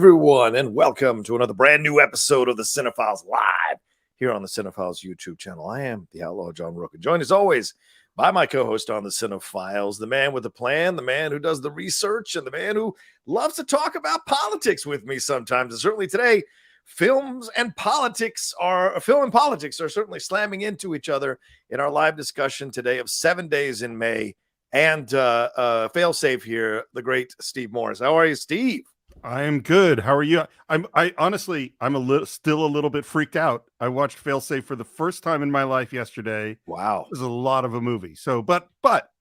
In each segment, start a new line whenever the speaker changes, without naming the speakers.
everyone, and welcome to another brand new episode of the Cine-Files live here on the Cine-Files YouTube channel. I am the Outlaw John Rocha, joined as always by my co-host on the Cine-Files, the man with the plan, the man who does the research, and the man who loves to talk about politics with me sometimes. And certainly today, film and politics are certainly slamming into each other in our live discussion today of 7 days in May. And fail-safe here, the great Steve Morris. How are you, Steve?
I am good. How are you? I honestly, I'm still a little bit freaked out. I watched Failsafe for the first time in my life yesterday.
Wow.
It was a lot of a movie. So, but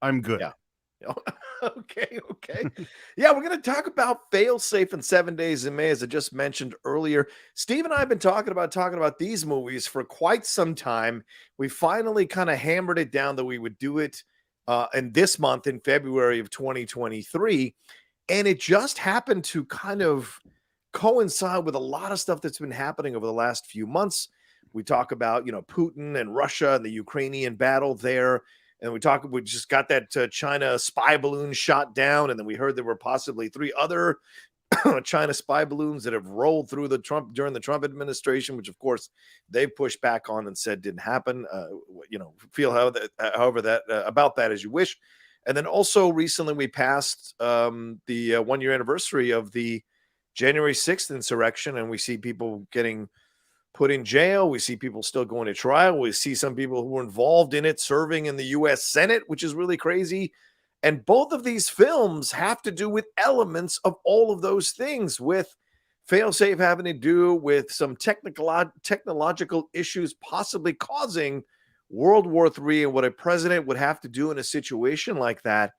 I'm good.
Yeah. Okay. Yeah, we're going to talk about Failsafe and 7 Days in May, as I just mentioned earlier. Steve and I have been talking about these movies for quite some time. We finally kind of hammered it down that we would do it in this month, in February of 2023. And it just happened to kind of coincide with a lot of stuff that's been happening over the last few months. We talk about, Putin and Russia and the Ukrainian battle there. And we just got that China spy balloon shot down. And then we heard there were possibly 3 other China spy balloons that have rolled through during the Trump administration, which of course they pushed back on and said didn't happen. Feel about that as you wish. And then also recently we passed the 1 year anniversary of the January 6th insurrection, and we see people getting put in jail. We see people still going to trial. We see some people who were involved in it serving in the U.S. Senate, which is really crazy. And both of these films have to do with elements of all of those things, with Failsafe having to do with some technological issues possibly causing World War III and what a president would have to do in a situation like that,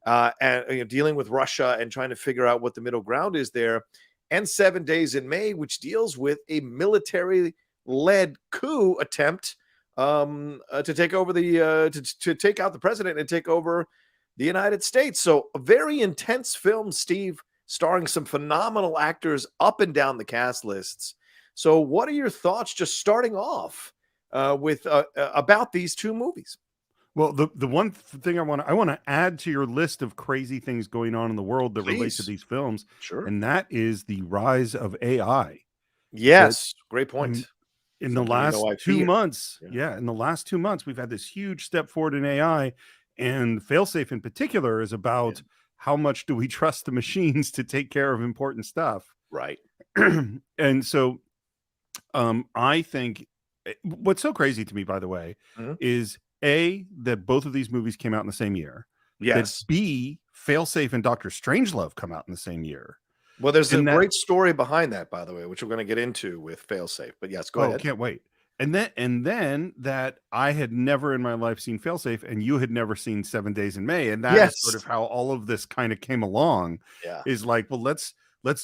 and dealing with Russia and trying to figure out what the middle ground is there, and 7 Days in May, which deals with a military-led coup attempt to take over to take out the president and take over the United States. So a very intense film, Steve, starring some phenomenal actors up and down the cast lists. So what are your thoughts just starting off with about these two movies?
Well, the one thing I want to add to your list of crazy things going on in the world that relate to these films,
sure,
and that is the rise of AI.
Yes, great point.
In the last 2 months, in the last 2 months, we've had this huge step forward in AI, and Failsafe in particular is about how much do we trust the machines to take care of important stuff,
right?
And so, I think. What's so crazy to me, by the way, is A, that both of these movies came out in the same year.
Yes.
That B, Failsafe and Dr. Strangelove come out in the same year.
Well, there's a great story behind that, by the way, which we're going to get into with Failsafe. But yes, go ahead.
Can't wait. And then that I had never in my life seen Failsafe, and you had never seen 7 Days in May, and that is sort of how all of this kind of came along.
Yeah.
Is like, well, let's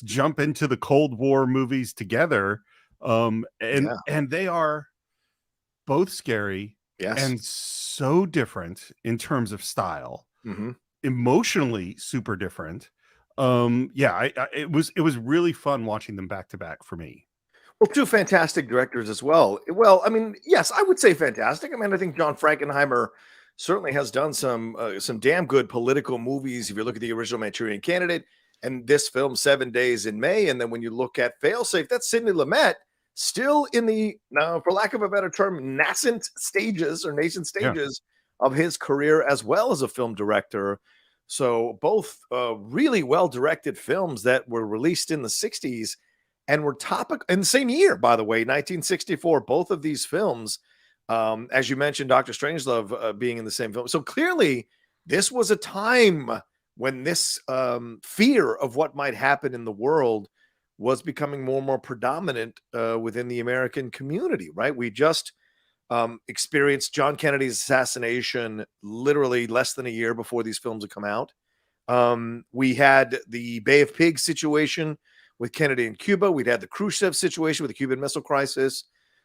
jump into the Cold War movies together. And they are both scary and so different in terms of style, emotionally super different. It was really fun watching them back to back for me.
Well, 2 fantastic directors as well. Well, I mean, yes, I would say fantastic. I mean, I think John Frankenheimer certainly has done some damn good political movies. If you look at the original Manchurian Candidate and this film, 7 Days in May, and then when you look at Failsafe, that's Sidney Lumet, still in the, now, for lack of a better term, nascent stages of his career as well as a film director. So both really well-directed films that were released in the 60s and were topic in the same year, by the way, 1964. Both of these films, as you mentioned, Dr. Strangelove being in the same film. So clearly, this was a time when this fear of what might happen in the world was becoming more and more predominant within the American community, right? We just experienced John Kennedy's assassination literally less than a year before these films had come out. We had the Bay of Pigs situation with Kennedy in Cuba. We'd had the Khrushchev situation with the Cuban Missile Crisis.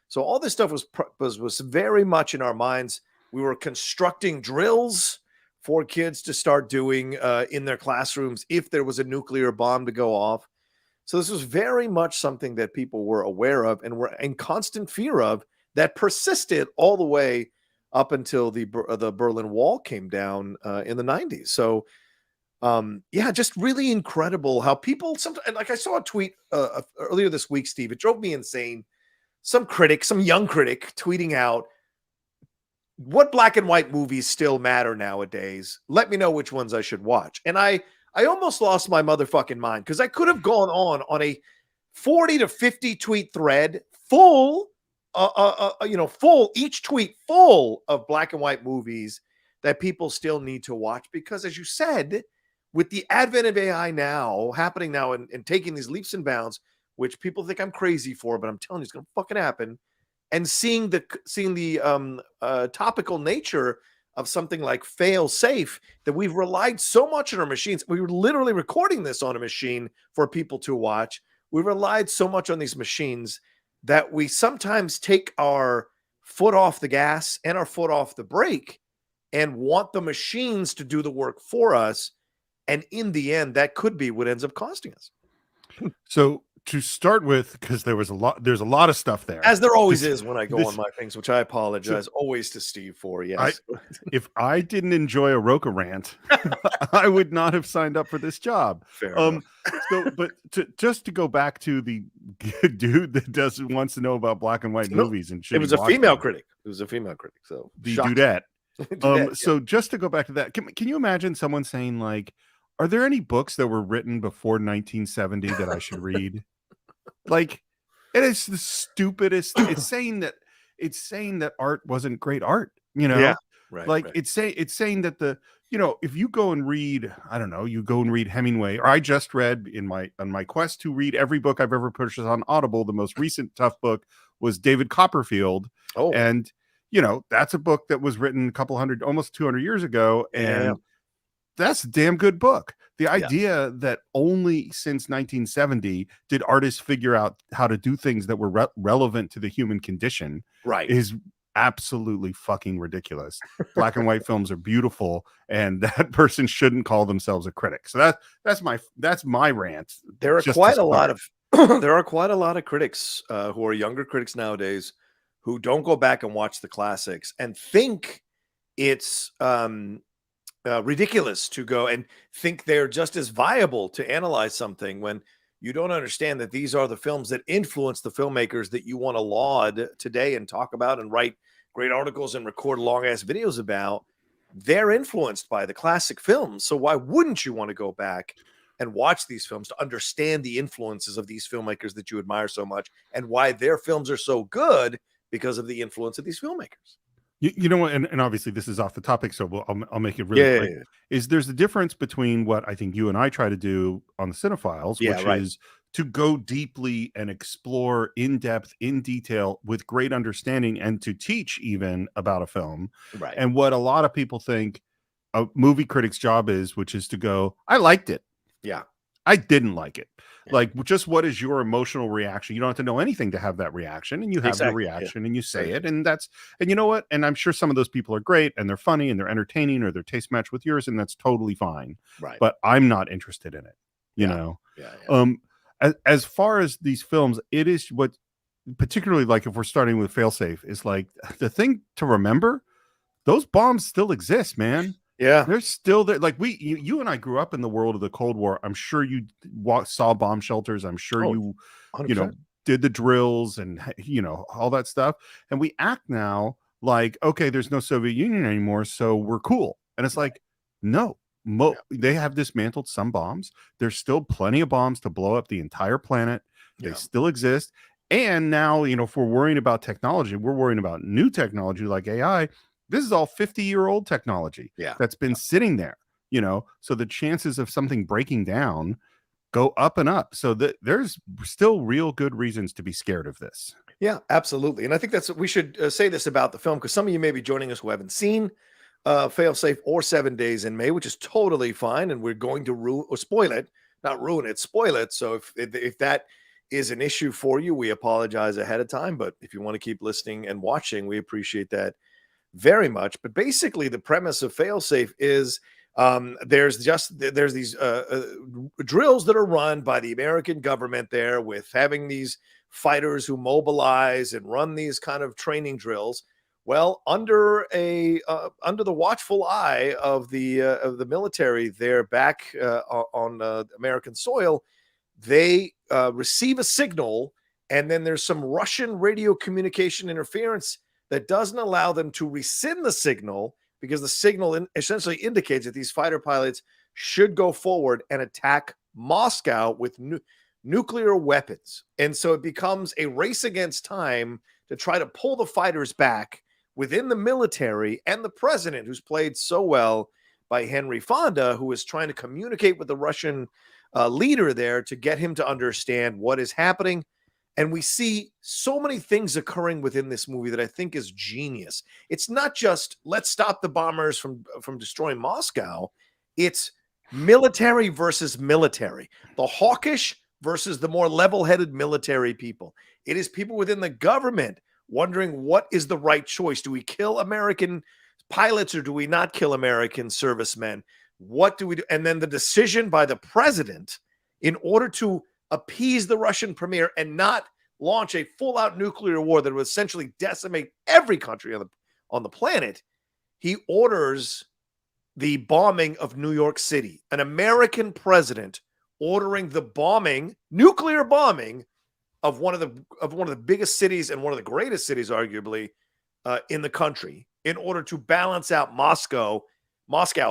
So all this stuff was very much in our minds. We were constructing drills for kids to start doing in their classrooms if there was a nuclear bomb to go off. So this was very much something that people were aware of and were in constant fear of, that persisted all the way up until the Berlin Wall came down in the 90s. So Yeah, just really incredible how people sometimes, like I saw a tweet earlier this week, Steve, it drove me insane. Some critic, some young critic tweeting out, what black and white movies still matter nowadays? Let me know which ones I should watch. And I almost lost my motherfucking mind because I could have gone on a 40 to 50 tweet thread full, full, each tweet full of black and white movies that people still need to watch. Because as you said, with the advent of AI now happening now and taking these leaps and bounds, which people think I'm crazy for, but I'm telling you, it's going to fucking happen. And seeing the topical nature of something like fail safe, that we've relied so much on our machines. We were literally recording this on a machine for people to watch. We relied so much on these machines that we sometimes take our foot off the gas and our foot off the brake and want the machines to do the work for us. And in the end, that could be what ends up costing us.
So to start with, because there's a lot of stuff there,
as there always is when I go on my things, which I apologize always to Steve for. Yes,
if I didn't enjoy a Rocha rant, I would not have signed up for this job.
Fair enough.
So, but just to go back to the dude that wants to know about black and white movies and shit.
It was a female critic. It was a female critic. So
the dudette. So just to go back to that, can you imagine someone saying like, are there any books that were written before 1970 that I should read? Like, it is the stupidest. It's saying that art wasn't great art, you know?
Yeah, right.
Like it's saying that if you go and read, I don't know, you go and read Hemingway, or I just read on my quest to read every book I've ever purchased on Audible. The most recent tough book was David Copperfield.
Oh,
and that's a book that was written almost 200 years ago. And that's a damn good book. The idea that only since 1970 did artists figure out how to do things that were relevant to the human condition is absolutely fucking ridiculous. Black and white films are beautiful, and that person shouldn't call themselves a critic. So that's my rant.
There are quite a lot of critics who are younger critics nowadays who don't go back and watch the classics and think it's ridiculous to go and think they're just as viable to analyze something, when you don't understand that these are the films that influence the filmmakers that you want to laud today and talk about and write great articles and record long ass videos about. They're influenced by the classic films. So why wouldn't you want to go back and watch these films to understand the influences of these filmmakers that you admire so much, and why their films are so good because of the influence of these filmmakers?
You know what, and obviously this is off the topic, so I'll make it really quick. Is there's a difference between what I think you and I try to do on the Cine-Files, which is to go deeply and explore in depth, in detail, with great understanding, and to teach even about a film. And what a lot of people think a movie critic's job is, which is to go, I liked it.
Yeah.
I didn't like it. Like, just what is your emotional reaction? You don't have to know anything to have that reaction, and you have the reaction and you say it. And you know what? And I'm sure some of those people are great and they're funny and they're entertaining, or their taste match with yours, and that's totally fine. But I'm not interested in it, you know? As far as these films, it is what, particularly like if we're starting with failsafe, is like the thing to remember, those bombs still exist, man.
Yeah,
they're still there. Like you and I grew up in the world of the Cold War. I'm sure you saw bomb shelters. I'm sure you
100%.
did the drills and all that stuff. And we act now like, okay, there's no Soviet Union anymore, so we're cool. And it's like, no, they have dismantled some bombs. There's still plenty of bombs to blow up the entire planet. They still exist. And now, if we're worrying about technology, we're worrying about new technology like AI. This is all 50-year-old technology that's been sitting there, so the chances of something breaking down go up and up. So there's still real good reasons to be scared of this.
Yeah, absolutely. And I think we should say this about the film, because some of you may be joining us who haven't seen Failsafe or 7 Days in May, which is totally fine. And we're going to spoil it, not ruin it, spoil it. So if that is an issue for you, we apologize ahead of time. But if you want to keep listening and watching, we appreciate that very much. But basically the premise of Failsafe is there's these drills that are run by the American government there, with having these fighters who mobilize and run these kind of training drills, Well, under the watchful eye of the military there back on American soil, they receive a signal, and then there's some Russian radio communication interference that doesn't allow them to rescind the signal, because the signal essentially indicates that these fighter pilots should go forward and attack Moscow with nuclear weapons. And so it becomes a race against time to try to pull the fighters back within the military, and the president, who's played so well by Henry Fonda, who is trying to communicate with the Russian leader there to get him to understand what is happening. And we see so many things occurring within this movie that I think is genius. It's not just let's stop the bombers from destroying Moscow. It's military versus military, the hawkish versus the more level-headed military people. It is people within the government wondering what is the right choice. Do we kill American pilots or do we not kill American servicemen? What do we do? And then the decision by the president, in order to appease the Russian premier and not launch a full-out nuclear war that would essentially decimate every country on the planet, he orders the bombing of New York City. An American president ordering the bombing, nuclear bombing, of one of the biggest cities and one of the greatest cities, arguably, in the country, in order to balance out Moscow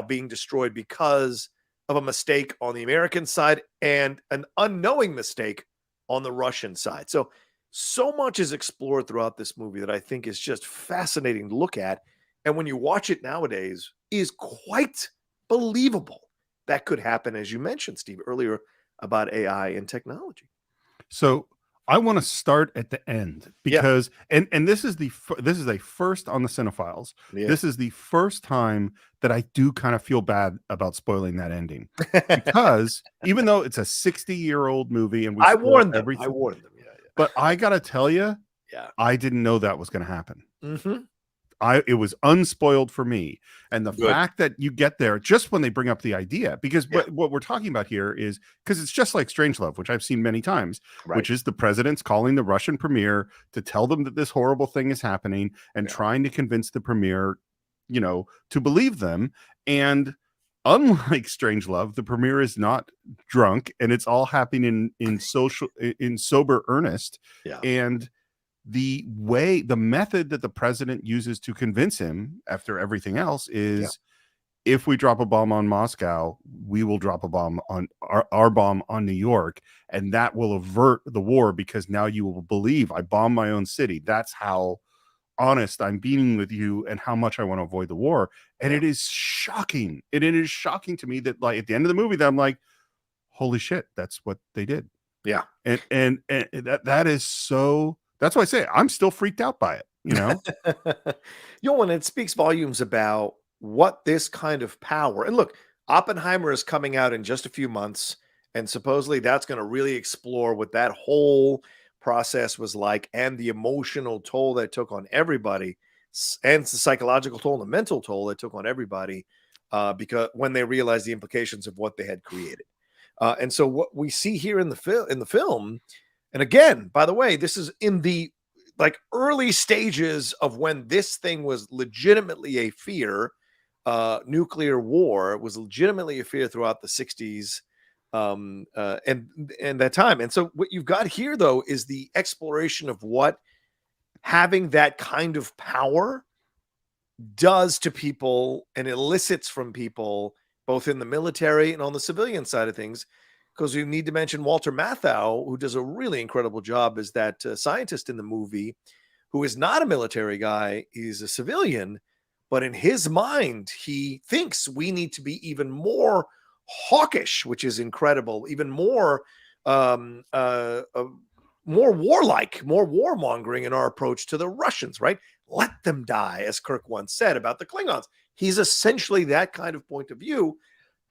being destroyed because of a mistake on the American side and an unknowing mistake on the Russian side. So much is explored throughout this movie that I think is just fascinating to look at. And when you watch it nowadays, is quite believable that could happen, as you mentioned, Steve, earlier about AI and technology.
So I want to start at the end, because and this is a first on the Cine-Files.
Yeah.
This is the first time that I do kind of feel bad about spoiling that ending, because even though it's a 60-year-old movie and
I warned them.
But I gotta tell you, I didn't know that was going to happen. It was unspoiled for me. And the fact that you get there just when they bring up the idea, because what we're talking about here is, because it's just like Strangelove, which I've seen many times, which is the president's calling the Russian premier to tell them that this horrible thing is happening and trying to convince the premier, to believe them. And unlike Strangelove, the premier is not drunk, and it's all happening in sober earnest. And the method that the president uses to convince him after everything else is, if we drop a bomb on Moscow, we will drop a bomb on our bomb on New York, and that will avert the war, because now you will believe I bombed my own city. That's how honest I'm being with you and how much I want to avoid the war. And it is shocking. It is shocking to me that, like, at the end of the movie, that I'm like, holy shit, that's what they did. And that is so. That's why I say I'm still freaked out by it,
And it speaks volumes about what this kind of power. And look, Oppenheimer is coming out in just a few months, and supposedly that's going to really explore what that whole process was like, and the emotional toll that took on everybody, and the psychological toll and the mental toll that took on everybody, because when they realized the implications of what they had created. And so what we see here in the film. And again, by the way, this is in the early stages of when this thing was legitimately a fear. Nuclear war was legitimately a fear throughout the 60s and that time. And so what you've got here, though, is the exploration of what having that kind of power does to people and elicits from people, both in the military and on the civilian side of things. Because you need to mention Walter Matthau, who does a really incredible job as that scientist in the movie, who is not a military guy. He's a civilian, but in his mind, he thinks we need to be even more hawkish, which is incredible, even more more warlike, more warmongering in our approach to the Russians, right? Let them die, as Kirk once said about the Klingons. He's essentially that kind of point of view.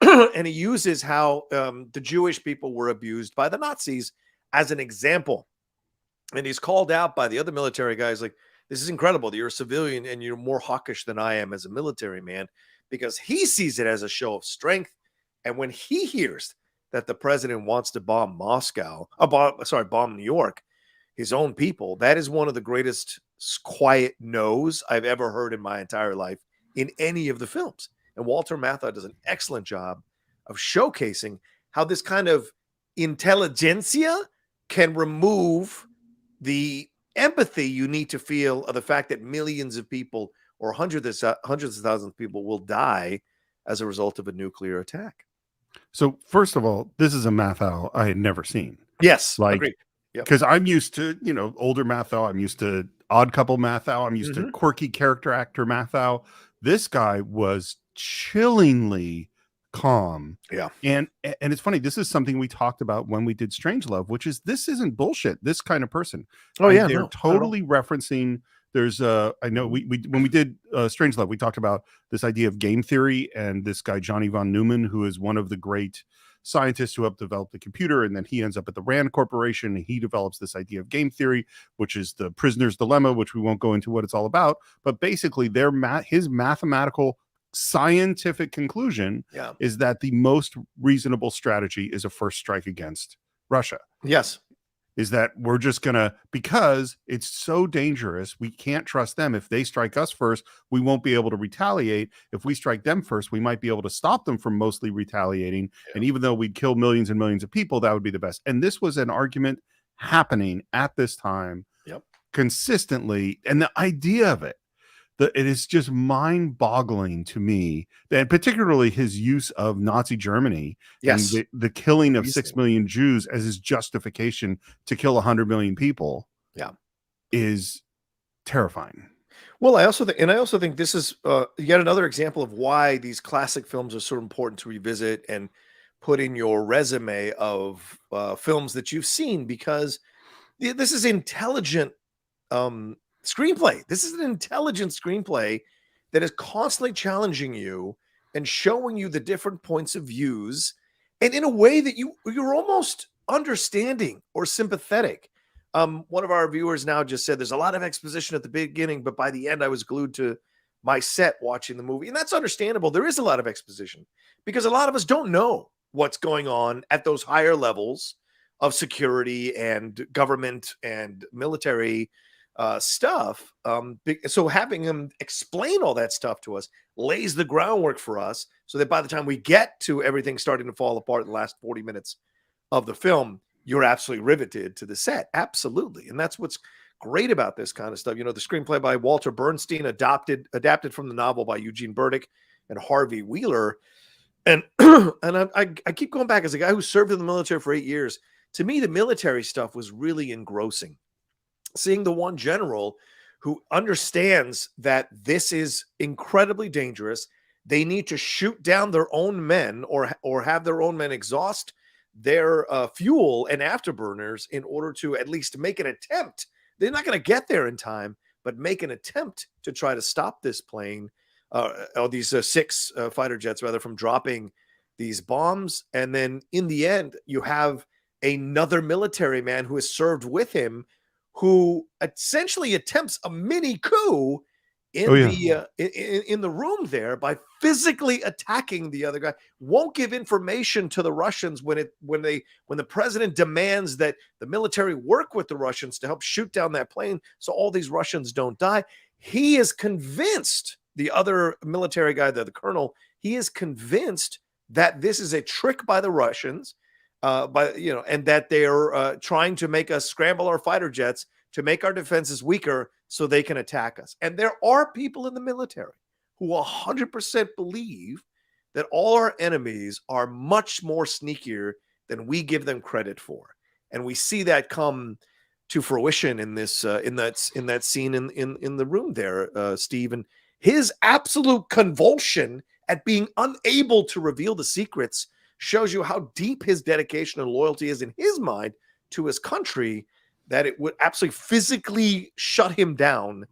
And he uses how the Jewish people were abused by the Nazis as an example. And he's called out by the other military guys like, this is incredible that you're a civilian and you're more hawkish than I am as a military man, because he sees it as a show of strength. And when he hears that the president wants to bomb bomb New York, his own people, that is one of the greatest quiet no's I've ever heard in my entire life in any of the films. And Walter Matthau does an excellent job of showcasing how this kind of intelligentsia can remove the empathy you need to feel of the fact that millions of people or hundreds of thousands of people will die as a result of a nuclear attack.
So first of all, this is a Matthau I had never seen.
Yes,
like,
agreed.
Because I'm used to, older Matthau. I'm used to Odd Couple Matthau. I'm used to quirky character actor Matthau. This guy was chillingly calm.
Yeah.
And it's funny. This is something we talked about when we did Strangelove, which is this isn't bullshit. This kind of person.
Oh yeah.
They're totally referencing. There's I know we when we did Strangelove, we talked about this idea of game theory and this guy, Johnny von Neumann, who is one of the great scientists who helped develop the computer, and then he ends up at the Rand Corporation, and he develops this idea of game theory, which is the prisoner's dilemma, which we won't go into what it's all about. But basically, his mathematical scientific conclusion is that the most reasonable strategy is a first strike against Russia.
Yes.
Is that we're just gonna, because it's so dangerous, we can't trust them. If they strike us first, we won't be able to retaliate. If we strike them first, we might be able to stop them from mostly retaliating. And even though we'd kill millions and millions of people, that would be the best. And this was an argument happening at this time consistently. And the idea of it, it is just mind-boggling to me, that particularly his use of Nazi Germany and the killing of 6 million Jews as his justification to kill 100 million people is terrifying.
Well, I also think this is yet another example of why these classic films are so important to revisit and put in your resume of films that you've seen, because this is intelligent screenplay. This is an intelligent screenplay that is constantly challenging you and showing you the different points of views, and in a way that you're almost understanding or sympathetic. One of our viewers now just said there's a lot of exposition at the beginning, but by the end I was glued to my set watching the movie. And that's understandable. There is a lot of exposition because a lot of us don't know what's going on at those higher levels of security and government and military stuff. So having him explain all that stuff to us lays the groundwork for us so that by the time we get to everything starting to fall apart in the last 40 minutes of the film, you're absolutely riveted to the set. Absolutely. And that's what's great about this kind of stuff. The screenplay by Walter Bernstein, adapted from the novel by Eugene Burdick and Harvey Wheeler. And I keep going back as a guy who served in the military for 8 years. To me, the military stuff was really engrossing. Seeing the one general who understands that this is incredibly dangerous, they need to shoot down their own men or have their own men exhaust their fuel and afterburners in order to at least make an attempt. They're not going to get there in time, but make an attempt to try to stop this plane, or these 6 fighter jets rather, from dropping these bombs. And then in the end, you have another military man who has served with him, who essentially attempts a mini coup in the room there by physically attacking the other guy. Won't give information to the Russians when the president demands that the military work with the Russians to help shoot down that plane so all these Russians don't die. He is convinced, the other military guy, the colonel, he is convinced that this is a trick by the Russians, and that they're trying to make us scramble our fighter jets to make our defenses weaker so they can attack us. And there are people in the military who 100% believe that all our enemies are much more sneakier than we give them credit for. And we see that come to fruition in this in that scene in the room there, Steve, and his absolute convulsion at being unable to reveal the secrets shows you how deep his dedication and loyalty is in his mind to his country, that it would absolutely physically shut him down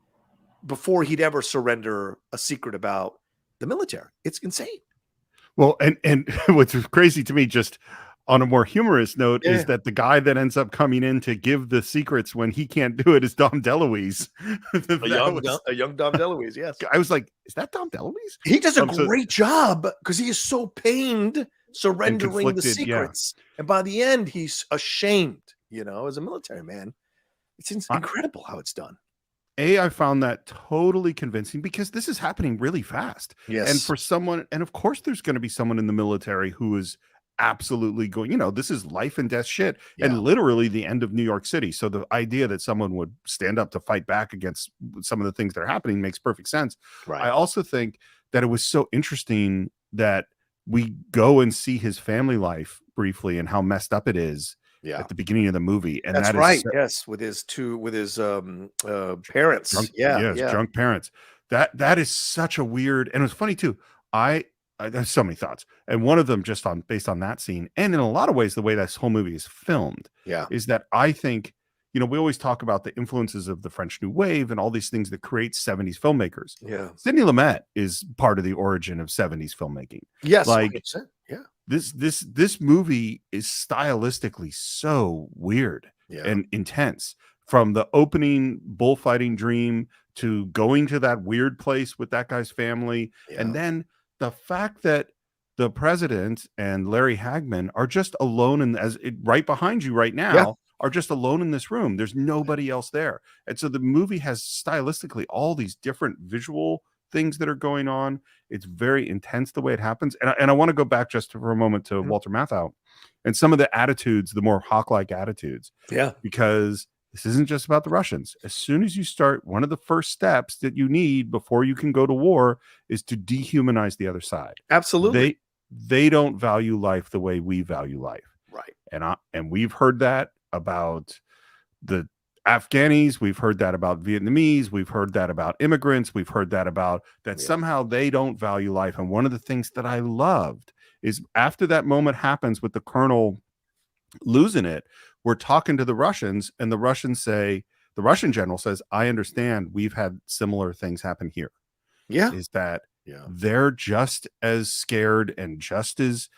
before he'd ever surrender a secret about the military. It's insane.
Well, and what's crazy to me, just on a more humorous note, is that the guy that ends up coming in to give the secrets when he can't do it is Dom DeLuise.
a young Dom DeLuise, yes.
I was like, is that Dom DeLuise?
He does a great job because he is so pained surrendering the secrets. And by the end, he's ashamed, as a military man. It's incredible how it's done.
I found that totally convincing because this is happening really fast.
Yes.
And for someone, and of course, there's going to be someone in the military who is absolutely going, this is life and death shit, and literally the end of New York City. So the idea that someone would stand up to fight back against some of the things that are happening makes perfect sense.
Right.
I also think that it was so interesting that we go and see his family life briefly and how messed up it is. At the beginning of the movie, and
that's right. Yes, with his parents.
Drunk parents. That is such a weird, and it's funny too. I there's so many thoughts, and one of them just based on that scene, and in a lot of ways, the way this whole movie is filmed, is that I think we always talk about the influences of the French New Wave and all these things that create 70s filmmakers.
Yeah,
Sidney Lumet is part of the origin of 70s filmmaking.
Yes,
like
100%. Yeah.
This movie is stylistically so weird and intense, from the opening bullfighting dream to going to that weird place with that guy's family. And then the fact that the president and Larry Hagman are just alone right behind you right now are just alone in this room. There's nobody else there. And so the movie has stylistically all these different visual things that are going on. It's very intense the way it happens. And I want to go back just for a moment to Walter Matthau and some of the attitudes, the more hawk-like attitudes.
Yeah.
Because this isn't just about the Russians. As soon as you start, one of the first steps that you need before you can go to war is to dehumanize the other side.
Absolutely.
They don't value life the way we value life.
Right.
And we've heard that about the Afghanis, we've heard that about Vietnamese, we've heard that about immigrants, we've heard that about that somehow they don't value life. And one of the things that I loved is after that moment happens with the colonel losing it, we're talking to the Russians, and the Russian general says, I understand, we've had similar things happen here.
Yeah.
Is that they're just as scared and just as,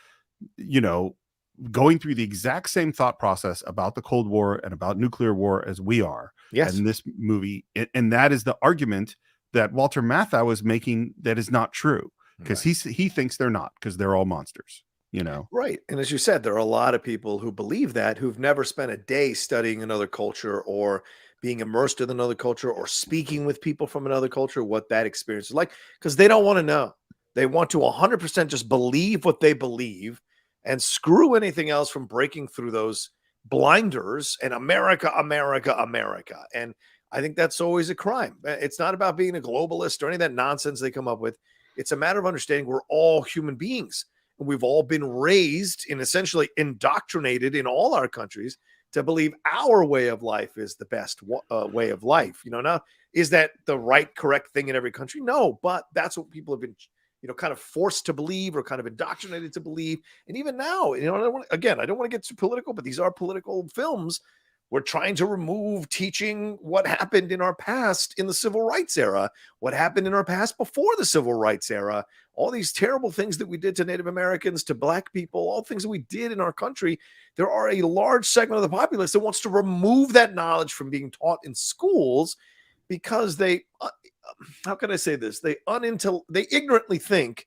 going through the exact same thought process about the Cold War and about nuclear war as we are.
Yes.
And this movie, and that is the argument that Walter Matthau is making that is not true, because he thinks they're not, because they're all monsters,
Right. And as you said, there are a lot of people who believe that, who've never spent a day studying another culture or being immersed in another culture or speaking with people from another culture, what that experience is like, because they don't want to know. They want to 100% just believe what they believe and screw anything else from breaking through those blinders and America, America, America. And I think that's always a crime. It's not about being a globalist or any of that nonsense they come up with. It's a matter of understanding we're all human beings. And we've all been raised and essentially indoctrinated in all our countries to believe our way of life is the best way of life. Now, is that the right, correct thing in every country? No, but that's what people have been kind of forced to believe or kind of indoctrinated to believe. And even now, I don't want to get too political, but these are political films. We're trying to remove teaching what happened in our past in the civil rights era, what happened in our past before the civil rights era, all these terrible things that we did to Native Americans, to Black people, all things that we did in our country. There are a large segment of the populace that wants to remove that knowledge from being taught in schools because they how can I say this? They ignorantly think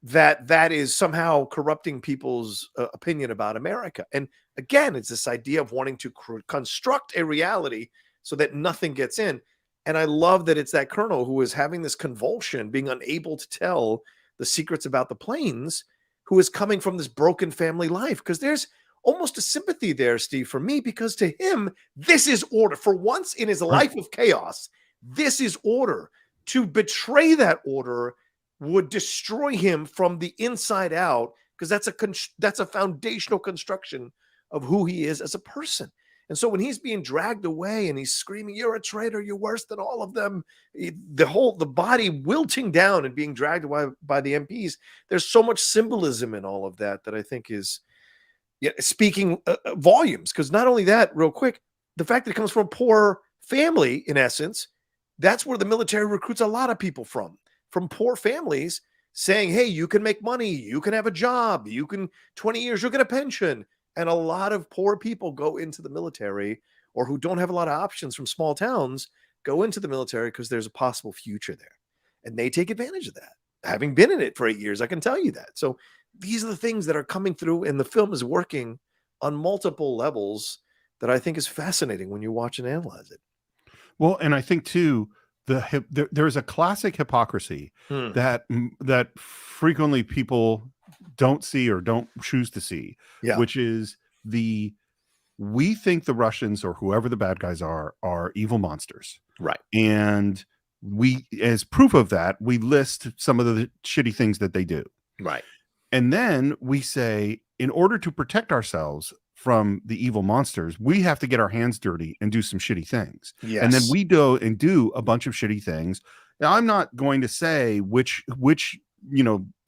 that is somehow corrupting people's opinion about America. And again, it's this idea of wanting to construct a reality so that nothing gets in. And I love that it's that colonel who is having this convulsion, being unable to tell the secrets about the planes, who is coming from this broken family life. Because there's almost a sympathy there, Steve, for me, because to him, this is order. For once in his life of chaos, this is order. To betray that order would destroy him from the inside out, because that's a foundational construction of who he is as a person. And so when he's being dragged away and he's screaming, "You're a traitor, you're worse than all of them," the body wilting down and being dragged away by the MPs, there's so much symbolism in all of that I think is speaking volumes. Because not only that, real quick, the fact that it comes from a poor family, in essence, that's where the military recruits a lot of people from poor families, saying, hey, you can make money, you can have a job, you can 20 years, you'll get a pension. And a lot of poor people go into the military, or who don't have a lot of options from small towns, go into the military because there's a possible future there. And they take advantage of that. Having been in it for 8 years, I can tell you that. So these are the things that are coming through, and the film is working on multiple levels that I think is fascinating when you watch and analyze it.
Well, and I think too, there's a classic hypocrisy that frequently people don't see or don't choose to see, which is we think the Russians or whoever the bad guys are evil monsters.
Right.
And we, as proof of that, we list some of the shitty things that they do.
Right.
And then we say, in order to protect ourselves from the evil monsters, we have to get our hands dirty and do some shitty things.
Yes.
And then we go and do a bunch of shitty things. Now, I'm not going to say which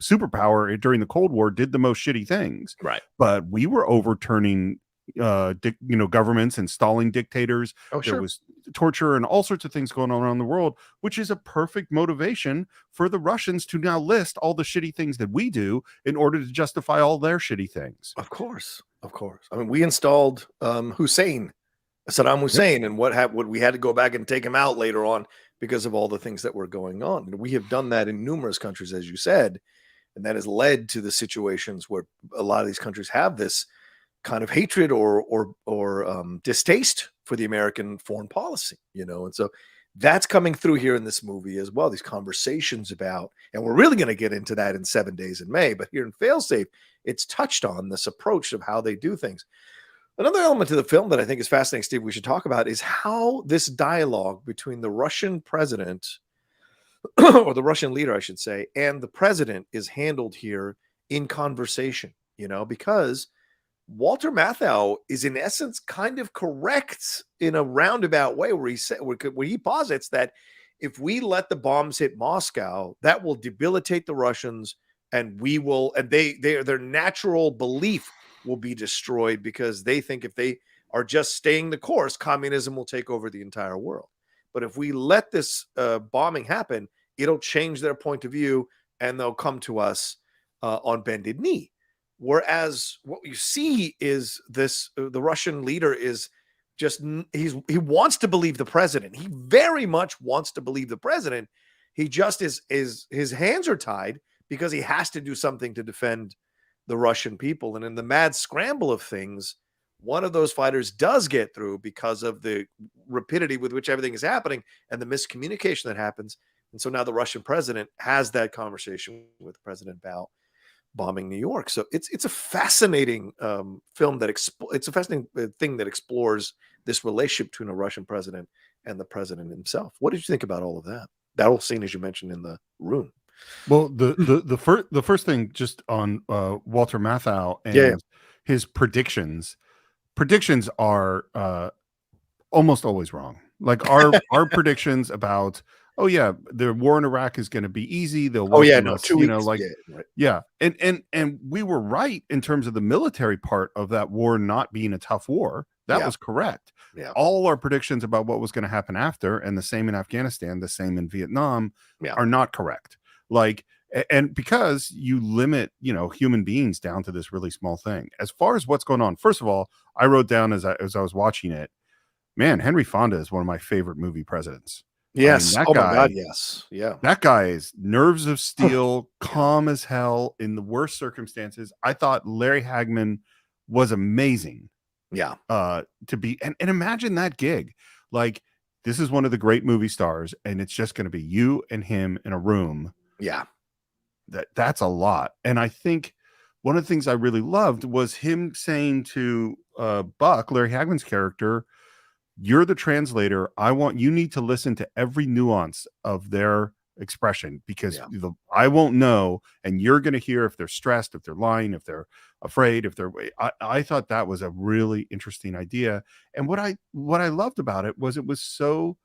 superpower during the Cold War did the most shitty things.
Right.
But we were overturning governments, installing dictators. There was torture and all sorts of things going on around the world, which is a perfect motivation for the Russians to now list all the shitty things that we do in order to justify all their shitty things.
Of course. I mean, we installed Saddam Hussein, and what we had to go back and take him out later on because of all the things that were going on. And we have done that in numerous countries, as you said, and that has led to the situations where a lot of these countries have this kind of hatred or distaste for the American foreign policy, and so that's coming through here in this movie as well. These conversations about, and we're really going to get into that in 7 Days in May, but here in Failsafe, it's touched on this approach of how they do things. Another element to the film that I think is fascinating, Steve, we should talk about is how this dialogue between the Russian president or the Russian leader, I should say, and the president is handled here in conversation, because Walter Matthau is in essence kind of correct in a roundabout way where he posits that if we let the bombs hit Moscow, that will debilitate the Russians, and their natural belief will be destroyed because they think if they are just staying the course, communism will take over the entire world. But if we let this bombing happen, it'll change their point of view and they'll come to us on bended knee. Whereas what you see is the Russian leader is just, he wants to believe the president. He very much wants to believe the president. He just is his hands are tied because he has to do something to defend the Russian people. And in the mad scramble of things, one of those fighters does get through because of the rapidity with which everything is happening and the miscommunication that happens. And so now the Russian president has that conversation with President Bao bombing New York. So it's a fascinating film it's a fascinating thing that explores this relationship between a Russian president and the president himself. What did you think about all of that? That whole scene, as you mentioned in the room.
Well, the first thing just on Walter Matthau and his predictions are almost always wrong. Like our predictions about, oh yeah, the war in Iraq is going to be easy. They'll us,
2 weeks.
And we were right in terms of the military part of that war not being a tough war. That was correct.
Yeah.
All our predictions about what was going to happen after, and the same in Afghanistan, the same in Vietnam, are not correct. Like, and because you limit, human beings down to this really small thing. As far as what's going on, first of all, I wrote down as I was watching it, man, Henry Fonda is one of my favorite movie presidents.
Yes.
I mean,
my God. Yes. Yeah.
That guy is nerves of steel, calm as hell in the worst circumstances. I thought Larry Hagman was amazing.
Yeah.
To be, and imagine that gig. Like, this is one of the great movie stars, and it's just going to be you and him in a room.
Yeah.
That's a lot. And I think one of the things I really loved was him saying to Buck, Larry Hagman's character, you're the translator. You need to listen to every nuance of their expression because I won't know. And you're going to hear if they're stressed, if they're lying, if they're afraid, if they're, I thought that was a really interesting idea. And what I loved about it was so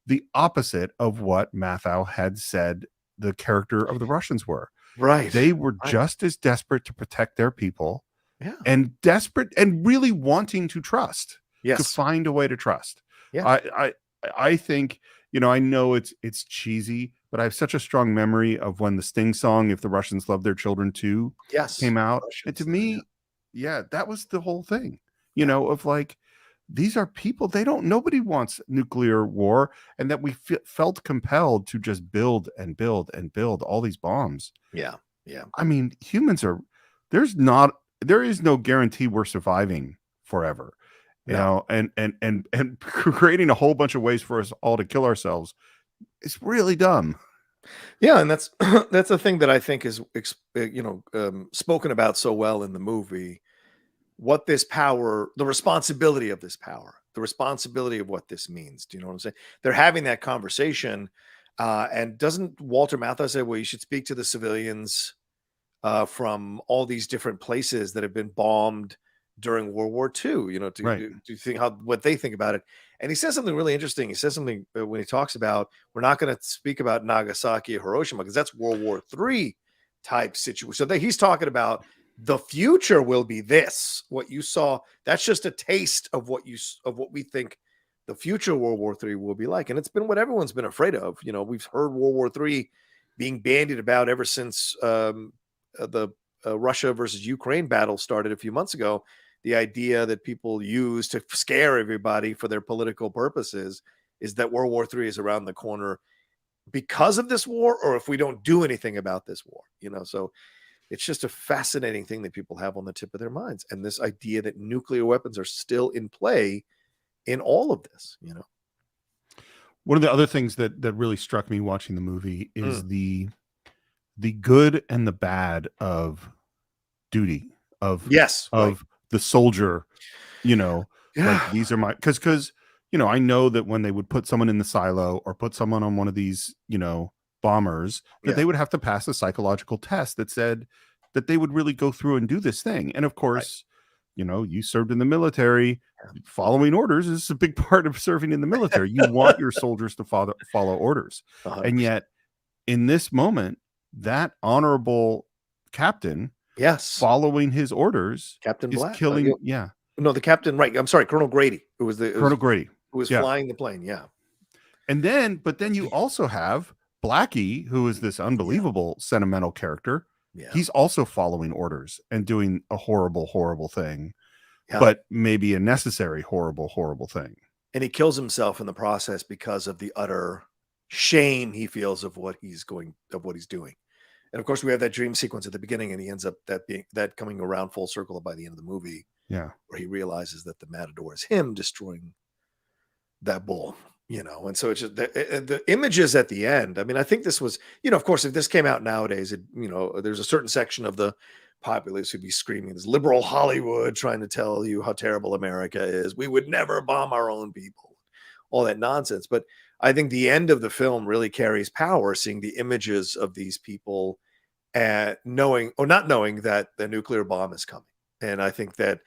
the opposite of what Matthau had said the character of the Russians were.
Right.
They were just as desperate to protect their people and desperate and really wanting to trust. To find a way to trust. I think, I know it's cheesy, but I have such a strong memory of when the Sting song, If the Russians Love Their Children Too, came out. And to me, that was the whole thing, of like, these are people, nobody wants nuclear war, and that we felt compelled to just build and build and build all these bombs.
Yeah.
I mean, humans there is no guarantee we're surviving forever. you know, and creating a whole bunch of ways for us all to kill ourselves. It's really dumb.
Yeah, and that's that's the thing that I think is spoken about so well in the movie. What this power, the responsibility of this power, the responsibility of what this means. Do you know what I'm saying? They're having that conversation, and doesn't Walter Matthau say, "Well, you should speak to the civilians from all these different places that have been bombed during World War II, you know, to think what they think about it." And he says something really interesting. He says something when he talks about, we're not going to speak about Nagasaki or Hiroshima because that's World War III type situation. So he's talking about the future will be this. What you saw, that's just a taste of what we think the future World War III will be like. And it's been what everyone's been afraid of. You know, we've heard World War III being bandied about ever since the Russia versus Ukraine battle started a few months ago. The idea that people use to scare everybody for their political purposes is that World War III is around the corner because of this war, or if we don't do anything about this war, you know. So it's just a fascinating thing that people have on the tip of their minds. And this idea that nuclear weapons are still in play in all of this, you know.
One of the other things that really struck me watching the movie is the good and the bad of duty, of the soldier, you know, like these are my, because you know, I know that when they would put someone in the silo or put someone on one of these, you know, bombers, that they would have to pass a psychological test that said that they would really go through and do this thing. And of course, you know, you served in the military. Following orders is a big part of serving in the military. You want your soldiers to follow orders. 100%. And yet in this moment, that honorable captain, following his orders,
Captain
is
Black
killing.
No, the captain, right? I'm sorry, Colonel Grady, who was
Grady,
who was flying the plane. Yeah.
And then, but then you also have Blackie, who is this unbelievable sentimental character. He's also following orders and doing a horrible, horrible thing, but maybe a necessary horrible, horrible thing.
And he kills himself in the process because of the utter shame he feels of what he's doing. And of course, we have that dream sequence at the beginning, and he ends up that coming around full circle by the end of the movie.
Yeah,
where he realizes that the Matador is him destroying that bull, you know. And so it's just the images at the end. I mean, I think this was, you know, of course, if this came out nowadays, you know, there's a certain section of the populace who'd be screaming, "This liberal Hollywood trying to tell you how terrible America is. We would never bomb our own people," all that nonsense. But I think the end of the film really carries power, seeing the images of these people and knowing or not knowing that the nuclear bomb is coming. And I think that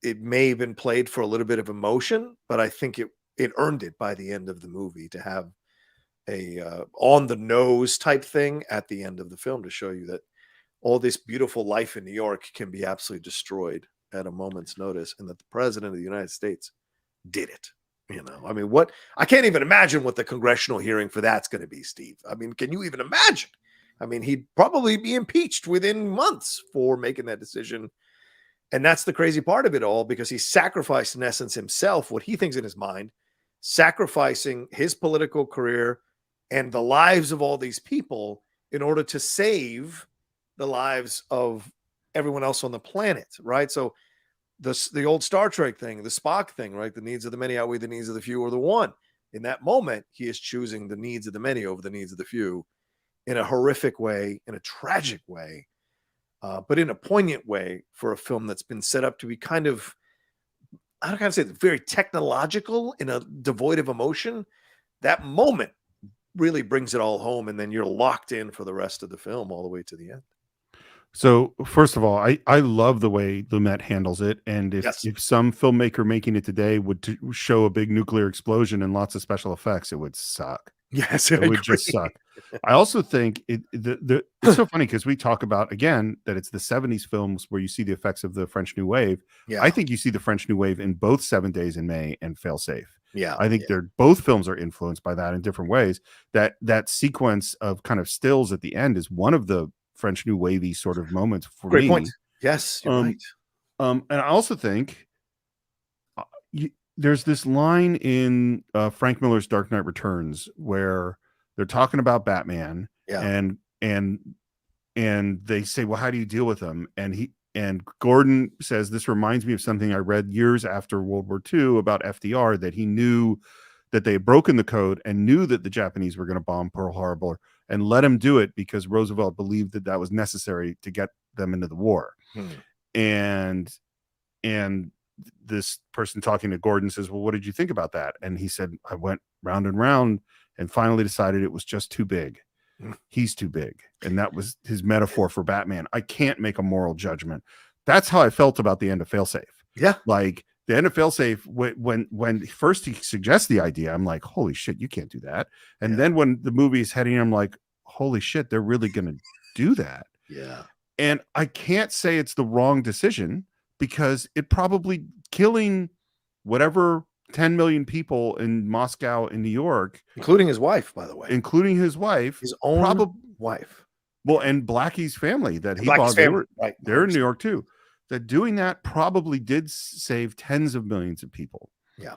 it may have been played for a little bit of emotion, but I think it earned it by the end of the movie to have a on the nose type thing at the end of the film to show you that all this beautiful life in New York can be absolutely destroyed at a moment's notice, and that the president of the United States did it. You know, I mean, I can't even imagine what the congressional hearing for that's going to be, Steve. I mean, can you even imagine? I mean, he'd probably be impeached within months for making that decision. And that's the crazy part of it all, because he sacrificed, in essence, himself, what he thinks in his mind, sacrificing his political career and the lives of all these people in order to save the lives of everyone else on the planet, right? So the old Star Trek thing, the Spock thing, right? The needs of the many outweigh the needs of the few or the one. In that moment, he is choosing the needs of the many over the needs of the few in a horrific way, in a tragic way, but in a poignant way for a film that's been set up to be kind of, I don't kind of say very technological in a devoid of emotion. That moment really brings it all home, and then you're locked in for the rest of the film all the way to the end.
So first of all, I love the way Lumet handles it. And if some filmmaker making it today would show a big nuclear explosion and lots of special effects, it would suck.
Yes,
it would just suck. I also think it's so funny because we talk about, again, that it's the 70s films where you see the effects of the French New Wave. Yeah. I think you see the French New Wave in both 7 Days in May and Failsafe.
Yeah,
I think both films are influenced by that in different ways. That sequence of kind of stills at the end is one of the French New Wavy sort of moments for me.
Great point. Yes, you're right.
And I also think there's this line in Frank Miller's Dark Knight Returns where they're talking about Batman, and they say, well, how do you deal with him? And And Gordon says, this reminds me of something I read years after World War II about FDR, that he knew that they had broken the code and knew that the Japanese were going to bomb Pearl Harbor and let him do it because Roosevelt believed that that was necessary to get them into the war. And this person talking to Gordon says, well, what did you think about that? And he said, I went round and round and finally decided it was just too big. He's too big. And that was his metaphor for Batman. I can't make a moral judgment. That's how I felt about the end of Failsafe.
Yeah.
Like the end of Failsafe, when first he suggests the idea, I'm like, holy shit, you can't do that. And then when the movie is heading, I'm like, holy shit, they're really going to do that.
Yeah.
And I can't say it's the wrong decision because it probably killing whatever 10 million people in Moscow and New York,
including his wife, by the way,
his own
wife.
Well, and Blackie's family that they're in New York too. That doing that probably did save tens of millions of people.
Yeah.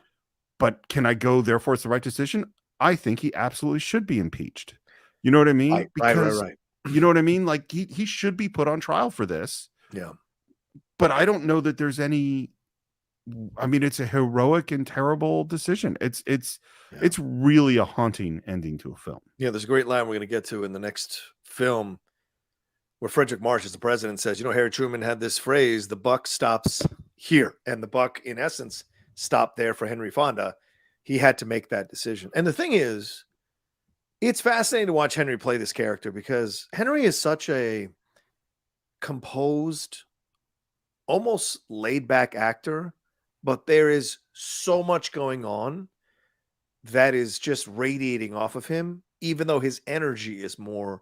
But can I go, therefore it's the right decision? I think he absolutely should be impeached. You know what I mean?
Right.
You know what I mean? Like he should be put on trial for this.
Yeah.
But I don't know that there's any. I mean, it's a heroic and terrible decision. It's really a haunting ending to a film.
Yeah, there's a great line we're going to get to in the next film where Frederick Marsh, as the president, says, Harry Truman had this phrase, the buck stops here. And the buck, in essence, stopped there for Henry Fonda. He had to make that decision. And the thing is, it's fascinating to watch Henry play this character because Henry is such a composed, almost laid-back actor, but there is so much going on that is just radiating off of him, even though his energy is more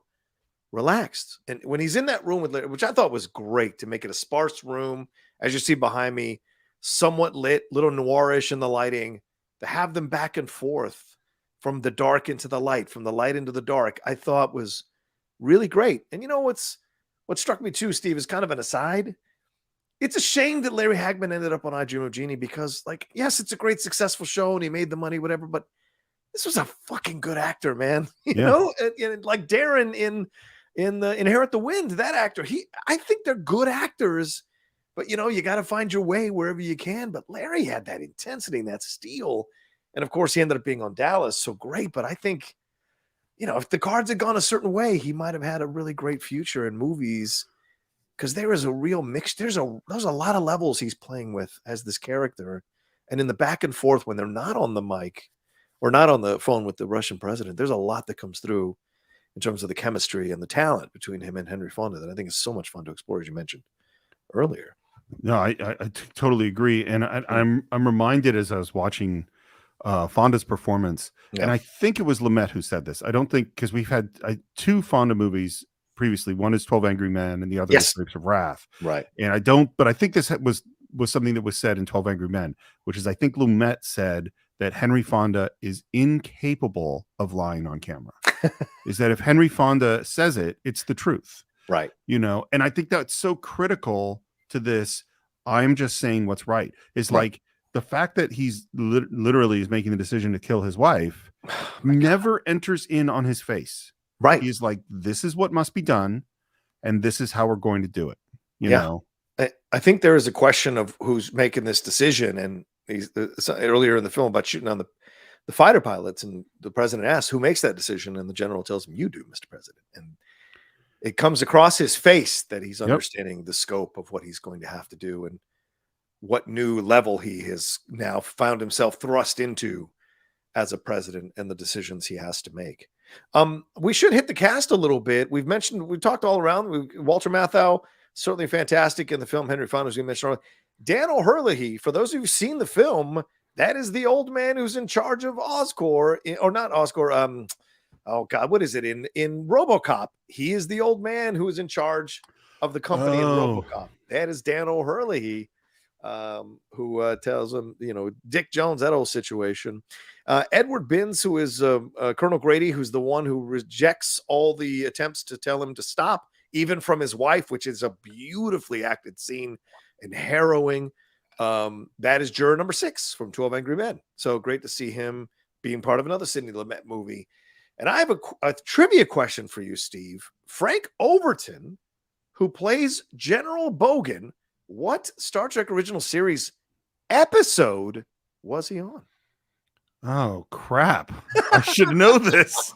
relaxed. And when he's in that room with, which I thought was great to make it a sparse room, as you see behind me, somewhat lit, little noirish in the lighting, to have them back and forth from the dark into the light, from the light into the dark, I thought was really great. And what struck me too, Steve, is kind of an aside. It's a shame that Larry Hagman ended up on I Dream of Jeannie because, yes, it's a great, successful show and he made the money, whatever, but this was a fucking good actor, man. You know, and like Darren in the Inherit the Wind, that actor, I think they're good actors, but you got to find your way wherever you can. But Larry had that intensity and that steel. And of course, he ended up being on Dallas. So great. But I think, if the cards had gone a certain way, he might have had a really great future in movies. Because there is a real mix. There's a lot of levels he's playing with as this character. And in the back and forth when they're not on the mic or not on the phone with the Russian president, there's a lot that comes through in terms of the chemistry and the talent between him and Henry Fonda that I think is so much fun to explore, as you mentioned earlier.
No, I totally agree. And I'm reminded as I was watching Fonda's performance, and I think it was Lumet who said this. I don't think, because we've had two Fonda movies previously. One is 12 Angry Men and the other is Grapes of Wrath.
Right.
And I think this was something that was said in 12 Angry Men, which is I think Lumet said that Henry Fonda is incapable of lying on camera. Is that if Henry Fonda says it, it's the truth.
Right.
And I think that's so critical to this. I'm just saying what's right. It's like the fact that he's literally is making the decision to kill his wife never enters in on his face.
Right.
He's like, this is what must be done, and this is how we're going to do it. You know?
I think there is a question of who's making this decision. And he's earlier in the film about shooting on the fighter pilots, and the president asks who makes that decision, and the general tells him, you do, Mr. President. And it comes across his face that he's understanding the scope of what he's going to have to do and what new level he has now found himself thrust into as a president and the decisions he has to make. We should hit the cast a little bit. We've talked all around. Walter Matthau, certainly fantastic in the film. Henry Fonda, as we mentioned earlier. Dan O'Herlihy, for those of you who've seen the film, that is the old man who's in charge of Oscorp, or not Oscorp. Oh God, what is it in RoboCop? He is the old man who is in charge of the company in RoboCop. That is Dan O'Herlihy, who tells him, Dick Jones, that old situation. Edward Binns, who is Colonel Grady, who's the one who rejects all the attempts to tell him to stop, even from his wife, which is a beautifully acted scene and harrowing. That is juror number 6 from 12 Angry Men. So great to see him being part of another Sidney Lumet movie. And I have a trivia question for you, Steve. Frank Overton, who plays General Bogan. What Star Trek original series episode was he on?
Oh, crap. I should know this.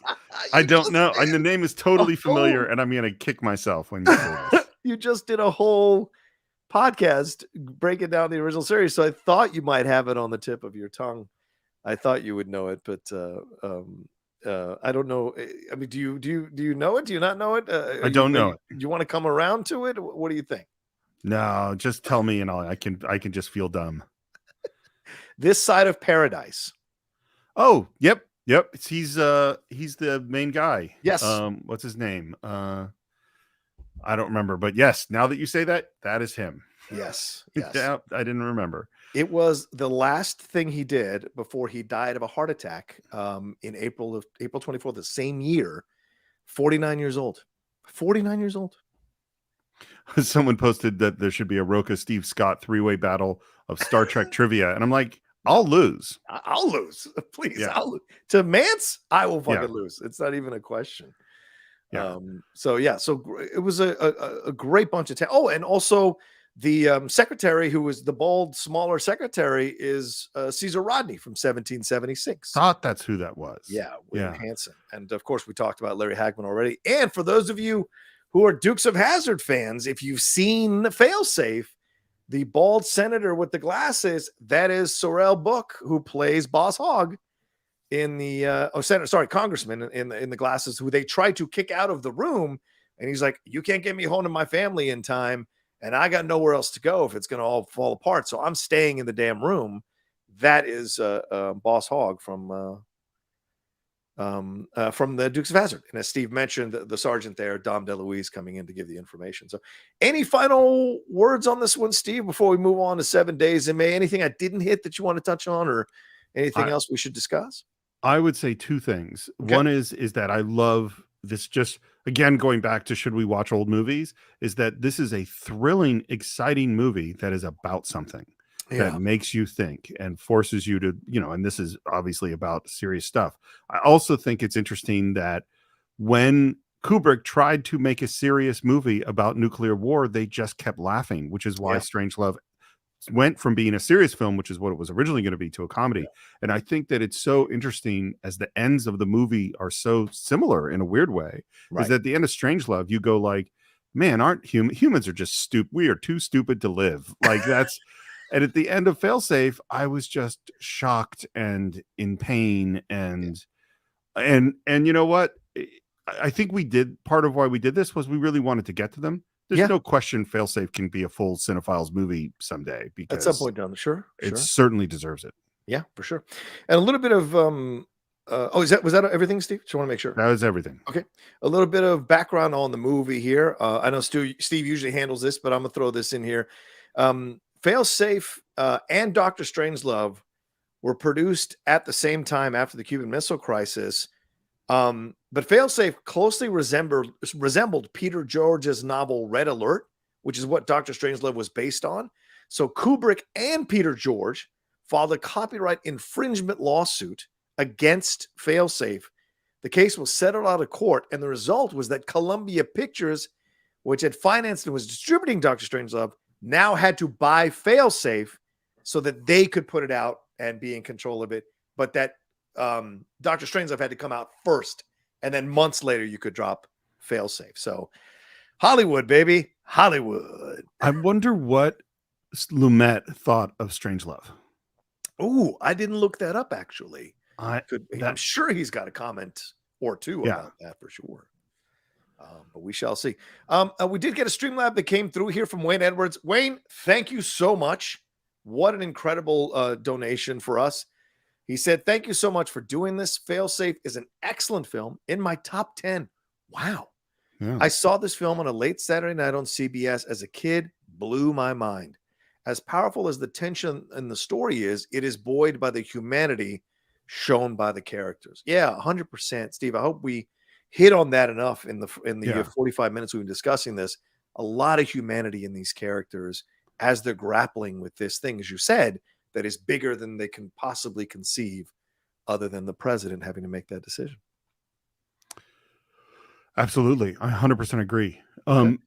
I don't know. And the name is totally familiar, and I'm going to kick myself when you say this.
You just did a whole podcast breaking down the original series, so I thought you might have it on the tip of your tongue. I thought you would know it, but I don't know. I mean, do you know it? Do you not know it?
I don't know it.
Do you want to come around to it? What do you think?
No, just tell me, and I can just feel dumb.
This Side of Paradise.
Oh, yep. He's the main guy.
Yes.
What's his name? I don't remember, but yes, now that you say that, that is him.
Yes.
Yeah, I didn't remember.
It was the last thing he did before he died of a heart attack in April 24th, the same year. 49 years old. 49 years old.
Someone posted that there should be a Rocha Steve Scott 3-way battle of Star Trek trivia, and I'm like, I'll lose.
I'll lose. Please.
Yeah.
I'll lose. To Mance, I will fucking lose. It's not even a question.
Yeah.
So it was a great bunch of oh, and also the secretary, who was the bald, smaller secretary, is Caesar Rodney from 1776.
Thought that's who that was.
Yeah, William Hanson. And of course, we talked about Larry Hagman already. And for those of you who are Dukes of Hazzard fans, if you've seen Failsafe, the bald senator with the glasses, that is Sorrel Book, who plays Boss Hogg in the congressman in the glasses, who they try to kick out of the room, and he's like, you can't get me home to my family in time, and I got nowhere else to go if it's going to all fall apart, so I'm staying in the damn room. That is Boss Hogg from the Dukes of Hazzard. And as Steve mentioned, the sergeant there, Dom DeLuise, coming in to give the information. So any final words on this one, Steve, before we move on to 7 Days in May? Anything I didn't hit that you want to touch on, or anything else we should discuss?
I would say two things. Okay. One is that I love this, just again, going back to should we watch old movies, is that this is a thrilling, exciting movie that is about something. That makes you think and forces you to, and this is obviously about serious stuff. I also think it's interesting that when Kubrick tried to make a serious movie about nuclear war, they just kept laughing, which is why Strangelove went from being a serious film, which is what it was originally going to be, to a comedy. Yeah. And I think that it's so interesting, as the ends of the movie are so similar in a weird way, is that at the end of Strangelove, you go like, man, aren't humans are just stupid. We are too stupid to live. Like that's... And at the end of Failsafe, I was just shocked and in pain, and you know what? I think we did, part of why we did this was we really wanted to get to them. There's no question Failsafe can be a full Cine-Files movie someday, because
at some point down, sure.
It certainly deserves it.
Yeah, for sure. And a little bit of was that everything, Steve? Just want to make sure.
That was everything.
Okay. A little bit of background on the movie here. I know Steve usually handles this, but I'm gonna throw this in here. Failsafe and Dr. Strangelove were produced at the same time after the Cuban Missile Crisis. But Failsafe closely resembled Peter George's novel Red Alert, which is what Dr. Strangelove was based on. So Kubrick and Peter George filed a copyright infringement lawsuit against Failsafe. The case was settled out of court, and the result was that Columbia Pictures, which had financed and was distributing Dr. Strangelove, now had to buy Failsafe so that they could put it out and be in control of it. But that Dr. Strangelove had to come out first, and then months later you could drop Failsafe. So Hollywood, baby, Hollywood.
I wonder what Lumet thought of Strangelove.
Oh, I didn't look that up, actually. I'm sure he's got a comment or two about that for sure. But we shall see. We did get a Streamlab that came through here from Wayne Edwards. Wayne, thank you so much. What an incredible donation for us. He said, thank you so much for doing this. Failsafe is an excellent film, in my top 10. Wow. Yeah. I saw this film on a late Saturday night on CBS as a kid. Blew my mind. As powerful as the tension in the story is, it is buoyed by the humanity shown by the characters. Yeah, 100%. Steve, I hope we hit on that enough in the 45 minutes we've been discussing this. A lot of humanity in these characters as they're grappling with this thing, as you said, that is bigger than they can possibly conceive, other than the president having to make that decision.
Absolutely. I 100% agree.
Okay.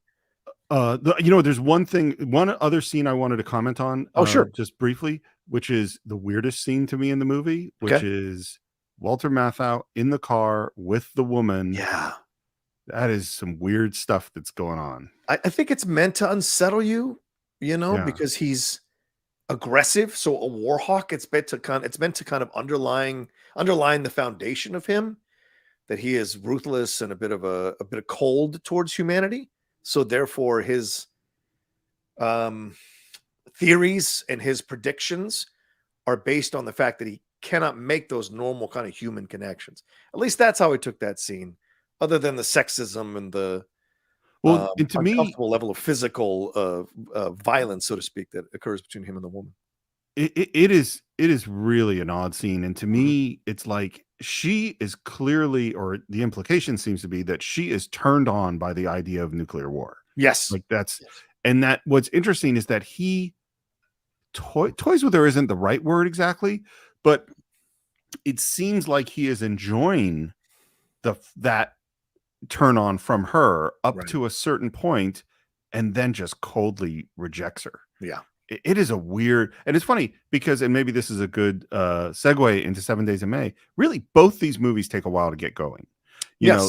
There's one other scene I wanted to comment on,
Oh, sure.
just briefly, which is the weirdest scene to me in the movie, which is Walter Matthau in the car with the woman.
Yeah.
That is some weird stuff that's going on.
I think it's meant to unsettle you, because he's aggressive. So a war hawk, it's meant to kind of underline the foundation of him, that he is ruthless and a bit of cold towards humanity. So therefore his theories and his predictions are based on the fact that he cannot make those normal kind of human connections. At least that's how I took that scene, other than the sexism and the
and to me,
uncomfortable level of physical violence, so to speak, that occurs between him and the woman.
it is really an odd scene. And to me, it's like she is clearly, or the implication seems to be that she is turned on by the idea of nuclear war.
Yes.
Like and that what's interesting is that he toys with her isn't the right word exactly, but it seems like he is enjoying that turn on from her up to a certain point, and then just coldly rejects her.
Yeah.
It is a weird, and it's funny because, and maybe this is a good segue into 7 Days in May. Really, both these movies take a while to get going. You know,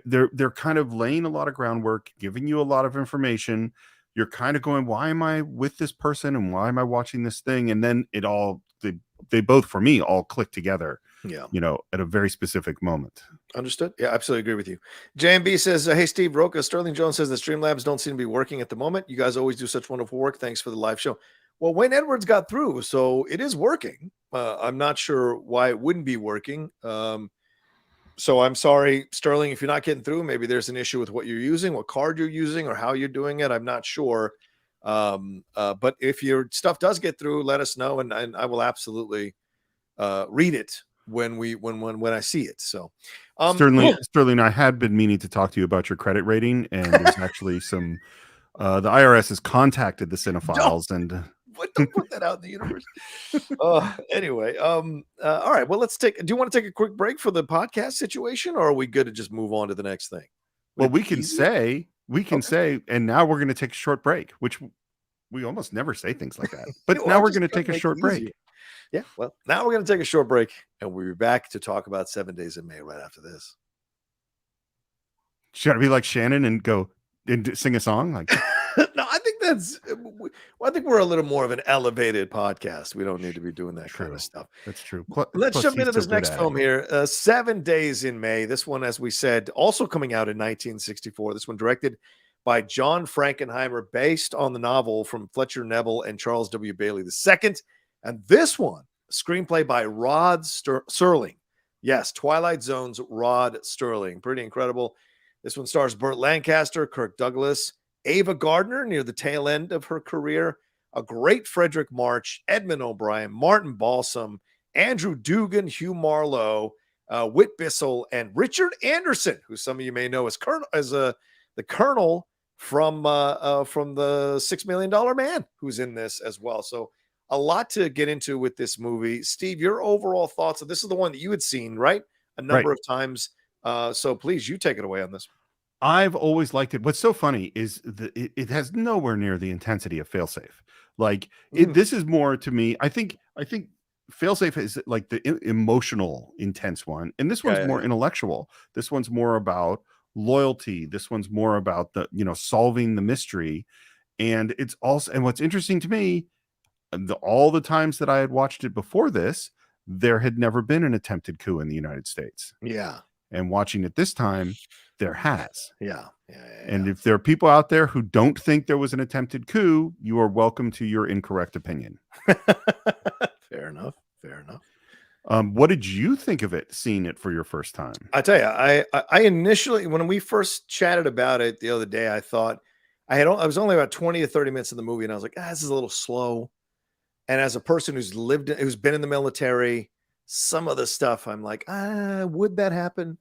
they're kind of laying a lot of groundwork, giving you a lot of information. You're kind of going, why am I with this person and why am I watching this thing? And then they both, for me, all click together.
Yeah.
At a very specific moment.
Understood. Yeah, absolutely agree with you. JMB says, hey, Steve, Rocha, Sterling Jones says the Streamlabs don't seem to be working at the moment. You guys always do such wonderful work. Thanks for the live show. Well, Wayne Edwards got through, so it is working. I'm not sure why it wouldn't be working. So I'm sorry, Sterling, if you're not getting through, maybe there's an issue with what you're using, what card you're using, or how you're doing it. I'm not sure. But if your stuff does get through, let us know, and I will absolutely read it when I see it. So
Sterling, I had been meaning to talk to you about your credit rating, and there's actually some the IRS has contacted the Cine-Files and
don't put that out in the universe. Anyway, all right, well, do you want to take a quick break for the podcast situation, or are we good to just move on to the next thing?
We can say, and now we're going to take a short break, which we almost never say things like that, but now we're going to take a short break.
Yeah, well, now we're going to take a short break, and we'll be back to talk about 7 Days in May right after this.
Should I be like Shannon and go and sing a song? Like,
no, I think we're a little more of an elevated podcast. We don't need to be doing that kind of stuff.
That's true.
Let's jump into this next film here. 7 Days in May. This one, as we said, also coming out in 1964. This one directed by John Frankenheimer, based on the novel from Fletcher Neville and Charles W. Bailey II. And this one, screenplay by Rod Serling. Yes, Twilight Zone's Rod Serling. Pretty incredible. This one stars Burt Lancaster, Kirk Douglas, Ava Gardner near the tail end of her career, a great Frederick March, Edmund O'Brien, Martin Balsam, Andrew Dugan, Hugh Marlowe, Whit Bissell, and Richard Anderson, who some of you may know as the Colonel from the $6 Million Man, who's in this as well. So a lot to get into with this movie. Steve, your overall thoughts. This is the one that you had seen, right? A number of times. So please, you take it away on this one.
I've always liked it. What's so funny is it has nowhere near the intensity of Failsafe. Like this is more, to me, I think Failsafe is like the emotional, intense one, and this one's more intellectual. This one's more about loyalty. This one's more about solving the mystery, and it's also, and what's interesting to me, all the times that I had watched it before this, there had never been an attempted coup in the United States.
Yeah.
And watching it this time, there has.
Yeah.
And if there are people out there who don't think there was an attempted coup, you are welcome to your incorrect opinion.
Fair enough.
What did you think of it, seeing it for your first time?
I tell you, I initially, when we first chatted about it the other day, I thought I was only about 20 to 30 minutes in the movie, and I was like, this is a little slow. And as a person who's been in the military, some of the stuff I'm like, would that happen?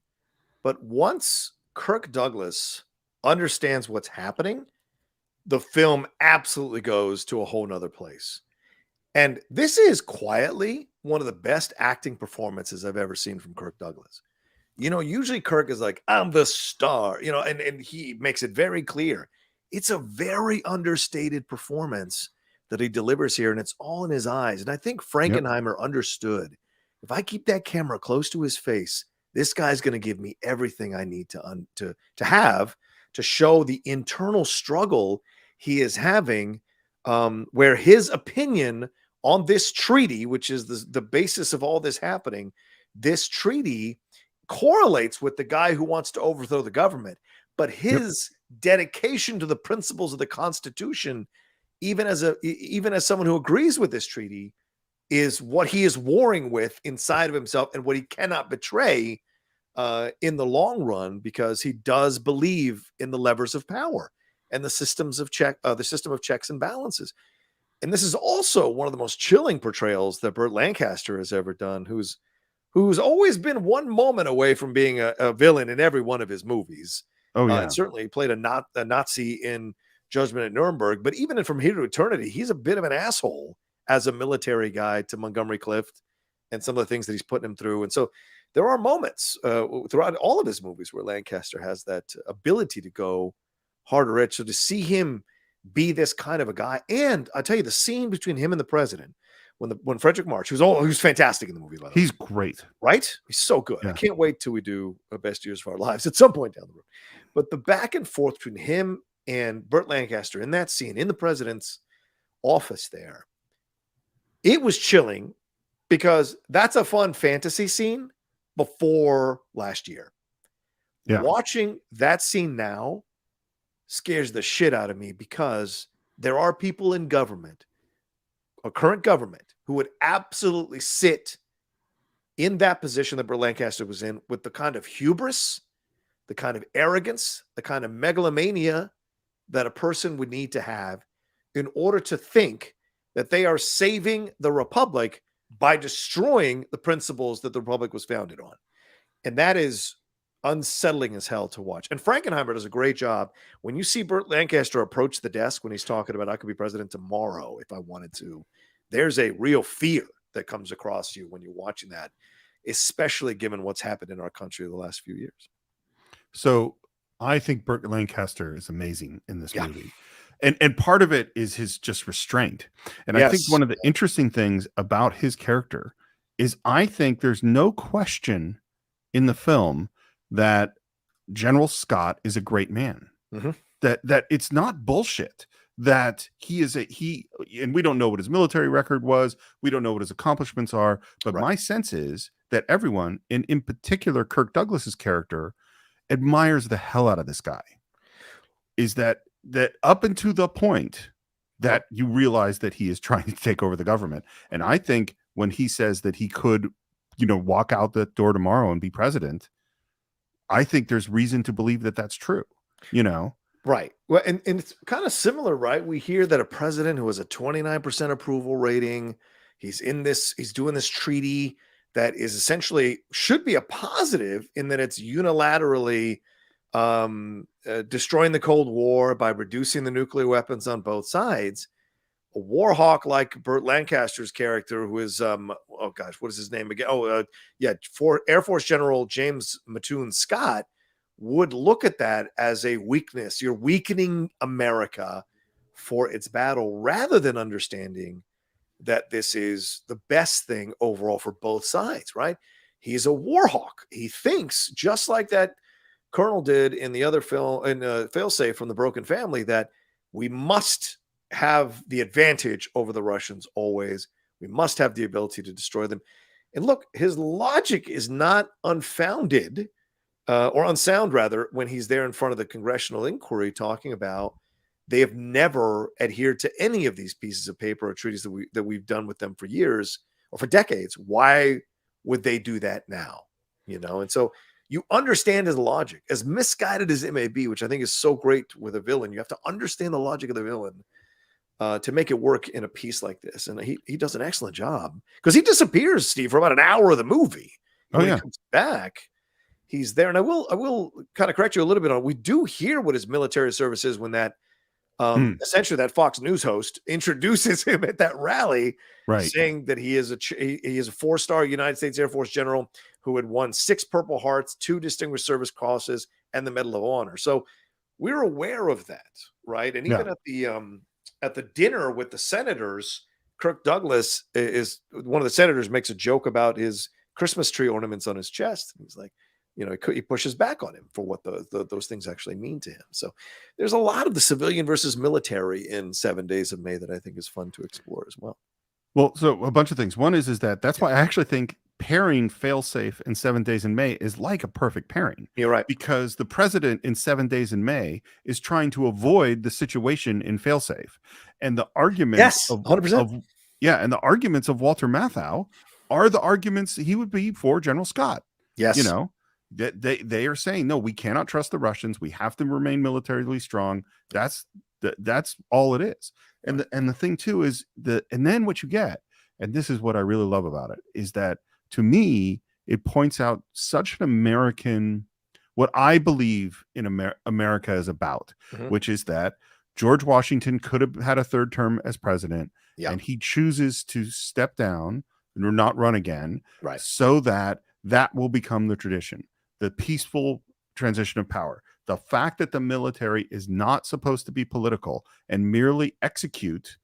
But once Kirk Douglas understands what's happening, the film absolutely goes to a whole nother place. And this is quietly one of the best acting performances I've ever seen from Kirk Douglas. Usually Kirk is like, I'm the star, and he makes it very clear. It's a very understated performance that he delivers here, and it's all in his eyes. And I think Frankenheimer understood, if I keep that camera close to his face, this guy's going to give me everything I need to have to show the internal struggle he is having, where his opinion on this treaty, which is the basis of all this happening, this treaty correlates with the guy who wants to overthrow the government. But his dedication to the principles of the Constitution, even as someone who agrees with this treaty, is what he is warring with inside of himself and what he cannot betray in the long run, because he does believe in the levers of power and the system of checks and balances. And this is also one of the most chilling portrayals that Burt Lancaster has ever done, who's always been one moment away from being a villain in every one of his movies.
Oh yeah,
and certainly played a Nazi in Judgment at Nuremberg, but even in From Here to Eternity, he's a bit of an asshole as a military guy to Montgomery Clift and some of the things that he's putting him through. And so there are moments throughout all of his movies where Lancaster has that ability to go harder edge. So to see him be this kind of a guy, and I tell you, the scene between him and the president, when Frederick March, who's fantastic in the movie, by the way.
He's great,
right? He's so good.
Yeah.
I can't wait till we do Best Years of Our Lives at some point down the road. But the back and forth between him and Burt Lancaster in that scene in the president's office there, it was chilling, because that's a fun fantasy scene before last year.
Yeah.
Watching that scene now scares the shit out of me, because there are people in government, a current government, who would absolutely sit in that position that Burt Lancaster was in, with the kind of hubris, the kind of arrogance, the kind of megalomania that a person would need to have in order to think that they are saving the Republic by destroying the principles that the Republic was founded on. And that is unsettling as hell to watch. And Frankenheimer does a great job. When you see Burt Lancaster approach the desk when he's talking about, I could be president tomorrow if I wanted to, there's a real fear that comes across you when you're watching that, especially given what's happened in our country the last few years.
So I think Burt Lancaster is amazing in this movie. And part of it is his just restraint. And I think one of the interesting things about his character is, I think there's no question in the film that General Scott is a great man.
Mm-hmm.
That it's not bullshit. That and we don't know what his military record was. We don't know what his accomplishments are. But my sense is that everyone, and in particular Kirk Douglas's character, admires the hell out of this guy. Is that up until the point that you realize that he is trying to take over the government. And I think when he says that he could, walk out the door tomorrow and be president, I think there's reason to believe that that's true,
Right. Well, and it's kind of similar, right? We hear that a president who has a 29% approval rating, he's doing this treaty that is essentially should be a positive, in that it's unilaterally destroying the Cold War by reducing the nuclear weapons on both sides. A war hawk like Burt Lancaster's character, who is what is his name again? Air Force General James Mattoon Scott, would look at that as a weakness. You're weakening America for its battle, rather than understanding that this is the best thing overall for both sides, right? He's a war hawk. He thinks, just like that Colonel did in the other film, in Failsafe from the Broken Family, that we must have the advantage over the Russians always. We must have the ability to destroy them. And look, his logic is not unfounded, or unsound rather, when he's there in front of the congressional inquiry talking about they have never adhered to any of these pieces of paper or treaties that we've done with them for years or for decades. Why would they do that now? And so you understand his logic, as misguided as it may be, which I think is so great with a villain. You have to understand the logic of the villain to make it work in a piece like this. And he does an excellent job, because he disappears, Steve, for about an hour of the movie. When he comes back, he's there. And I will kind of correct you a little bit on, we do hear what his military service is when that essentially that Fox News host introduces him at that rally, saying that he is a 4-star United States Air Force general who had won 6 Purple Hearts, 2 Distinguished Service Crosses, and the Medal of Honor. So we're aware of that, right? And even at the dinner with the senators, Kirk Douglas is one of the senators makes a joke about his Christmas tree ornaments on his chest. And he's like, he pushes back on him for what those things actually mean to him. So there's a lot of the civilian versus military in 7 Days of May that I think is fun to explore as well.
Well, so a bunch of things. One is that's why I actually think pairing Failsafe and 7 Days in May is like a perfect pairing.
You're right.
Because the president in 7 Days in May is trying to avoid the situation in Failsafe. And the arguments
100%.
And the arguments of Walter Matthau are the arguments he would be for General Scott.
Yes.
They are saying, no, we cannot trust the Russians. We have to remain militarily strong. That's all it is. And the thing too is and then what you get, and this is what I really love about it, is that to me, it points out such an American, what I believe in America is about, which is that George Washington could have had a third term as president, and he chooses to step down and not run again,
right?
So that will become the tradition, the peaceful transition of power. The fact that the military is not supposed to be political and merely execute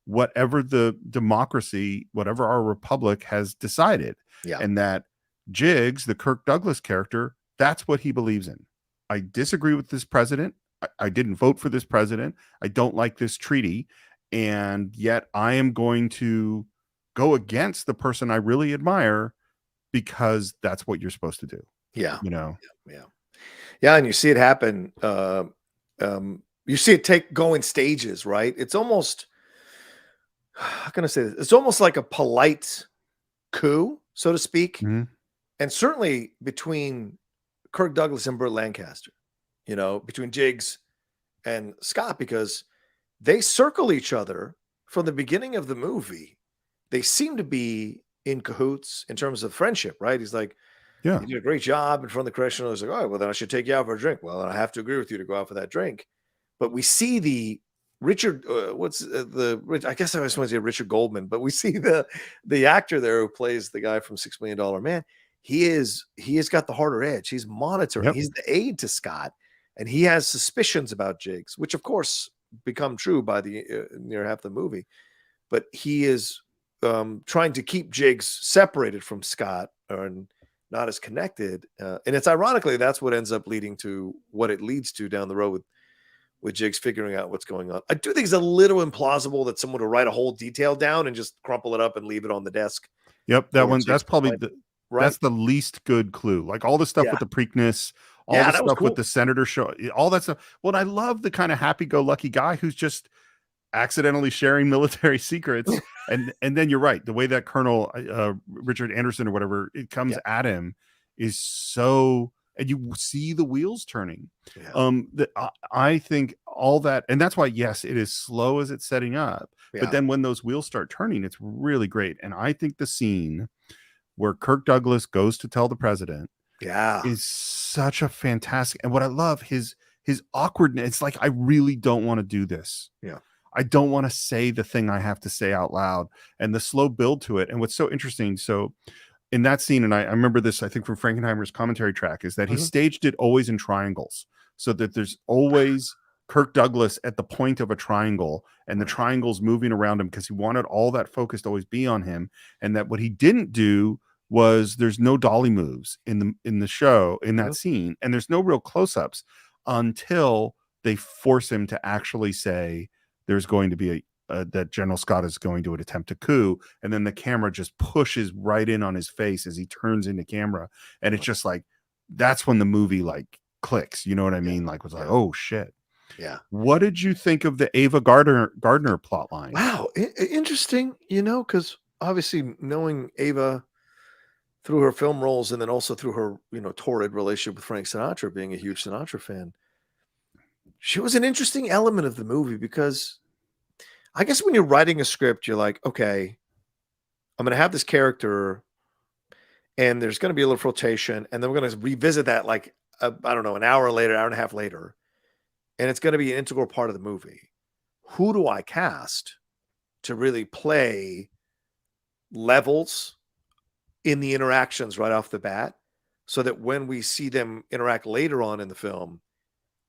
whatever the democracy, whatever our republic has decided. And that Jiggs, the Kirk Douglas character, that's what he believes in. I disagree with this president. I didn't vote for this president. I don't like this treaty. And yet I am going to go against the person I really admire because that's what you're supposed to do.
Yeah.
Yeah.
And you see it happen. You see it go in stages, right? It's almost, how can I say this? It's almost like a polite coup, so to speak.
Mm-hmm.
And certainly between Kirk Douglas and Burt Lancaster, between Jiggs and Scott, because they circle each other from the beginning of the movie. They seem to be in cahoots in terms of friendship, right? He's like, you did a great job in front of the correctional. He's like, all right, well, then I should take you out for a drink. Well, then I have to agree with you to go out for that drink. But we see the Richard, I guess I always want to say Richard Goldman, but we see the actor there who plays the guy from $6 Million Man. He has got the harder edge. He's monitoring. He's the aide to Scott, and he has suspicions about Jiggs, which of course become true by the near half the movie. But he is trying to keep Jiggs separated from Scott or not as connected. And it's ironically, that's what ends up leading to what it leads to down the road with Jiggs figuring out what's going on. I do think it's a little implausible that someone would write a whole detail down and just crumple it up and leave it on the desk.
Yep. That's probably that's the least good clue. Like all the stuff with the Preakness, all the stuff with the senator show, all that stuff. Well, I love the kind of happy-go-lucky guy who's just accidentally sharing military secrets. and then you're right. The way that Colonel Richard Anderson or whatever, it comes at him is so, and you see the wheels turning. I think all that, and that's why, yes, it is slow as it's setting up, but then when those wheels start turning, it's really great. And I think the scene where Kirk Douglas goes to tell the president is such a fantastic, and what I love, his awkwardness. It's like, I really don't want to do this. I don't want to say the thing I have to say out loud, and the slow build to it. And what's so interesting, so in that scene, and I remember this, I think from Frankenheimer's commentary track, is that he staged it always in triangles, so that there's always Kirk Douglas at the point of a triangle, and the triangle's moving around him because he wanted all that focus to always be on him. And that what he didn't do was, there's no dolly moves in the show, in that scene, and there's no real close-ups until they force him to actually say there's going to be that General Scott is going to attempt a coup, and then the camera just pushes right in on his face as he turns into camera, and it's just like, that's when the movie like clicks, you know what I mean? Like, was like, oh shit. What did you think of the Ava Gardner plot line?
Wow, interesting, because obviously knowing Ava through her film roles, and then also through her torrid relationship with Frank Sinatra, being a huge Sinatra fan, she was an interesting element of the movie, because I guess when you're writing a script, you're like, okay, I'm going to have this character and there's going to be a little flirtation, and then we're going to revisit that like, I don't know, an hour later, hour and a half later, and it's going to be an integral part of the movie. Who do I cast to really play levels in the interactions right off the bat, so that when we see them interact later on in the film,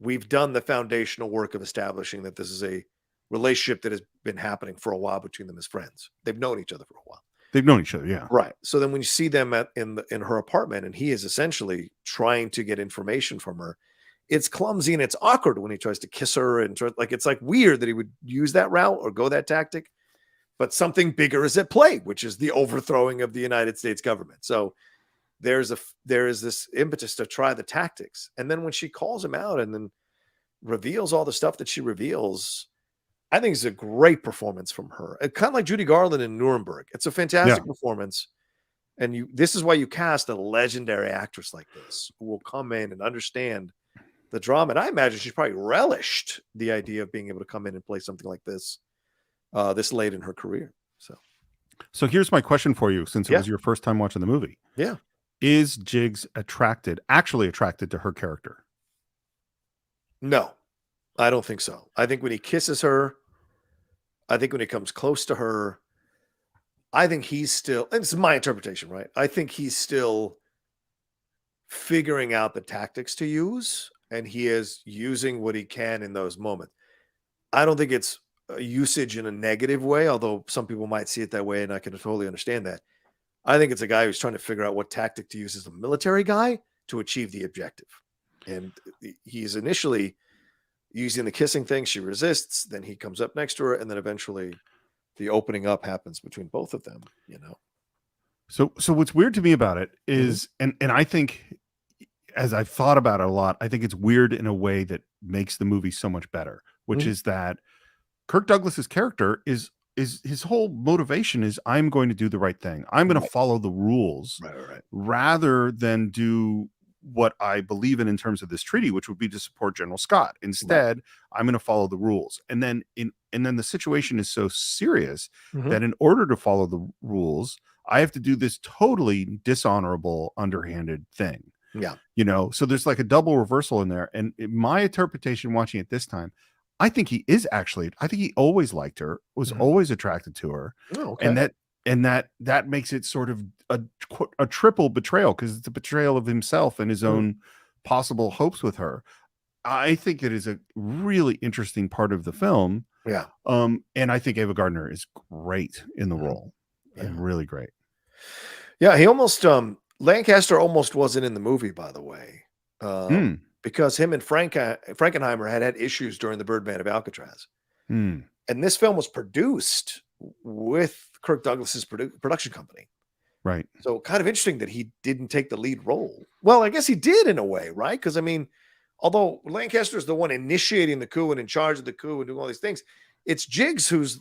we've done the foundational work of establishing that this is a relationship that has been happening for a while between them as friends. They've known each other for a while.
They've known each other, yeah.
Right. So then when you see them in her apartment and he is essentially trying to get information from her, it's clumsy and it's awkward when he tries to kiss her and it's like weird that he would use that route or go that tactic. But something bigger is at play, which is the overthrowing of the United States government. So there is this impetus to try the tactics. And then when she calls him out and then reveals all the stuff that she reveals, I think it's a great performance from her. Kind of like Judy Garland in Nuremberg. It's a fantastic performance. And this is why you cast a legendary actress like this who will come in and understand the drama. And I imagine she's probably relished the idea of being able to come in and play something like this this late in her career.
So here's my question for you, since it was your first time watching the movie.
Yeah.
Is Jigs actually attracted to her character?
No, I don't think so. I think when he kisses her, I think when he comes close to her, I think he's still, and this is my interpretation, right? I think he's still figuring out the tactics to use, and he is using what he can in those moments. I don't think it's a usage in a negative way, although some people might see it that way, and I can totally understand that. I think it's a guy who's trying to figure out what tactic to use as a military guy to achieve the objective. And he's initially using the kissing thing. She resists. Then he comes up next to her. And then eventually the opening up happens between both of them,
So what's weird to me about it is, and I think as I've thought about it a lot, I think it's weird in a way that makes the movie so much better, which is that Kirk Douglas's character is his whole motivation is, I'm going to do the right thing. I'm going to follow the rules rather than do what I believe in terms of this treaty, which would be to support General Scott. Instead, I'm going to follow the rules. And then the situation is so serious that in order to follow the rules, I have to do this totally dishonorable, underhanded thing.
Yeah.
So there's like a double reversal in there. And my interpretation watching it this time, I think he always liked her, was always attracted to her.
Oh, okay.
And that makes it sort of a triple betrayal, because it's a betrayal of himself and his own possible hopes with her. I think it is a really interesting part of the film.
Yeah.
And I think Ava Gardner is great in the role. And really great.
Yeah, he almost Lancaster almost wasn't in the movie, by the way. Because him and Frankenheimer had issues during the Birdman of Alcatraz. And this film was produced with Kirk Douglas's production company.
Right.
So kind of interesting that he didn't take the lead role. Well, I guess he did in a way, right? Because, I mean, although Lancaster is the one initiating the coup and in charge of the coup and doing all these things, it's Jigs who's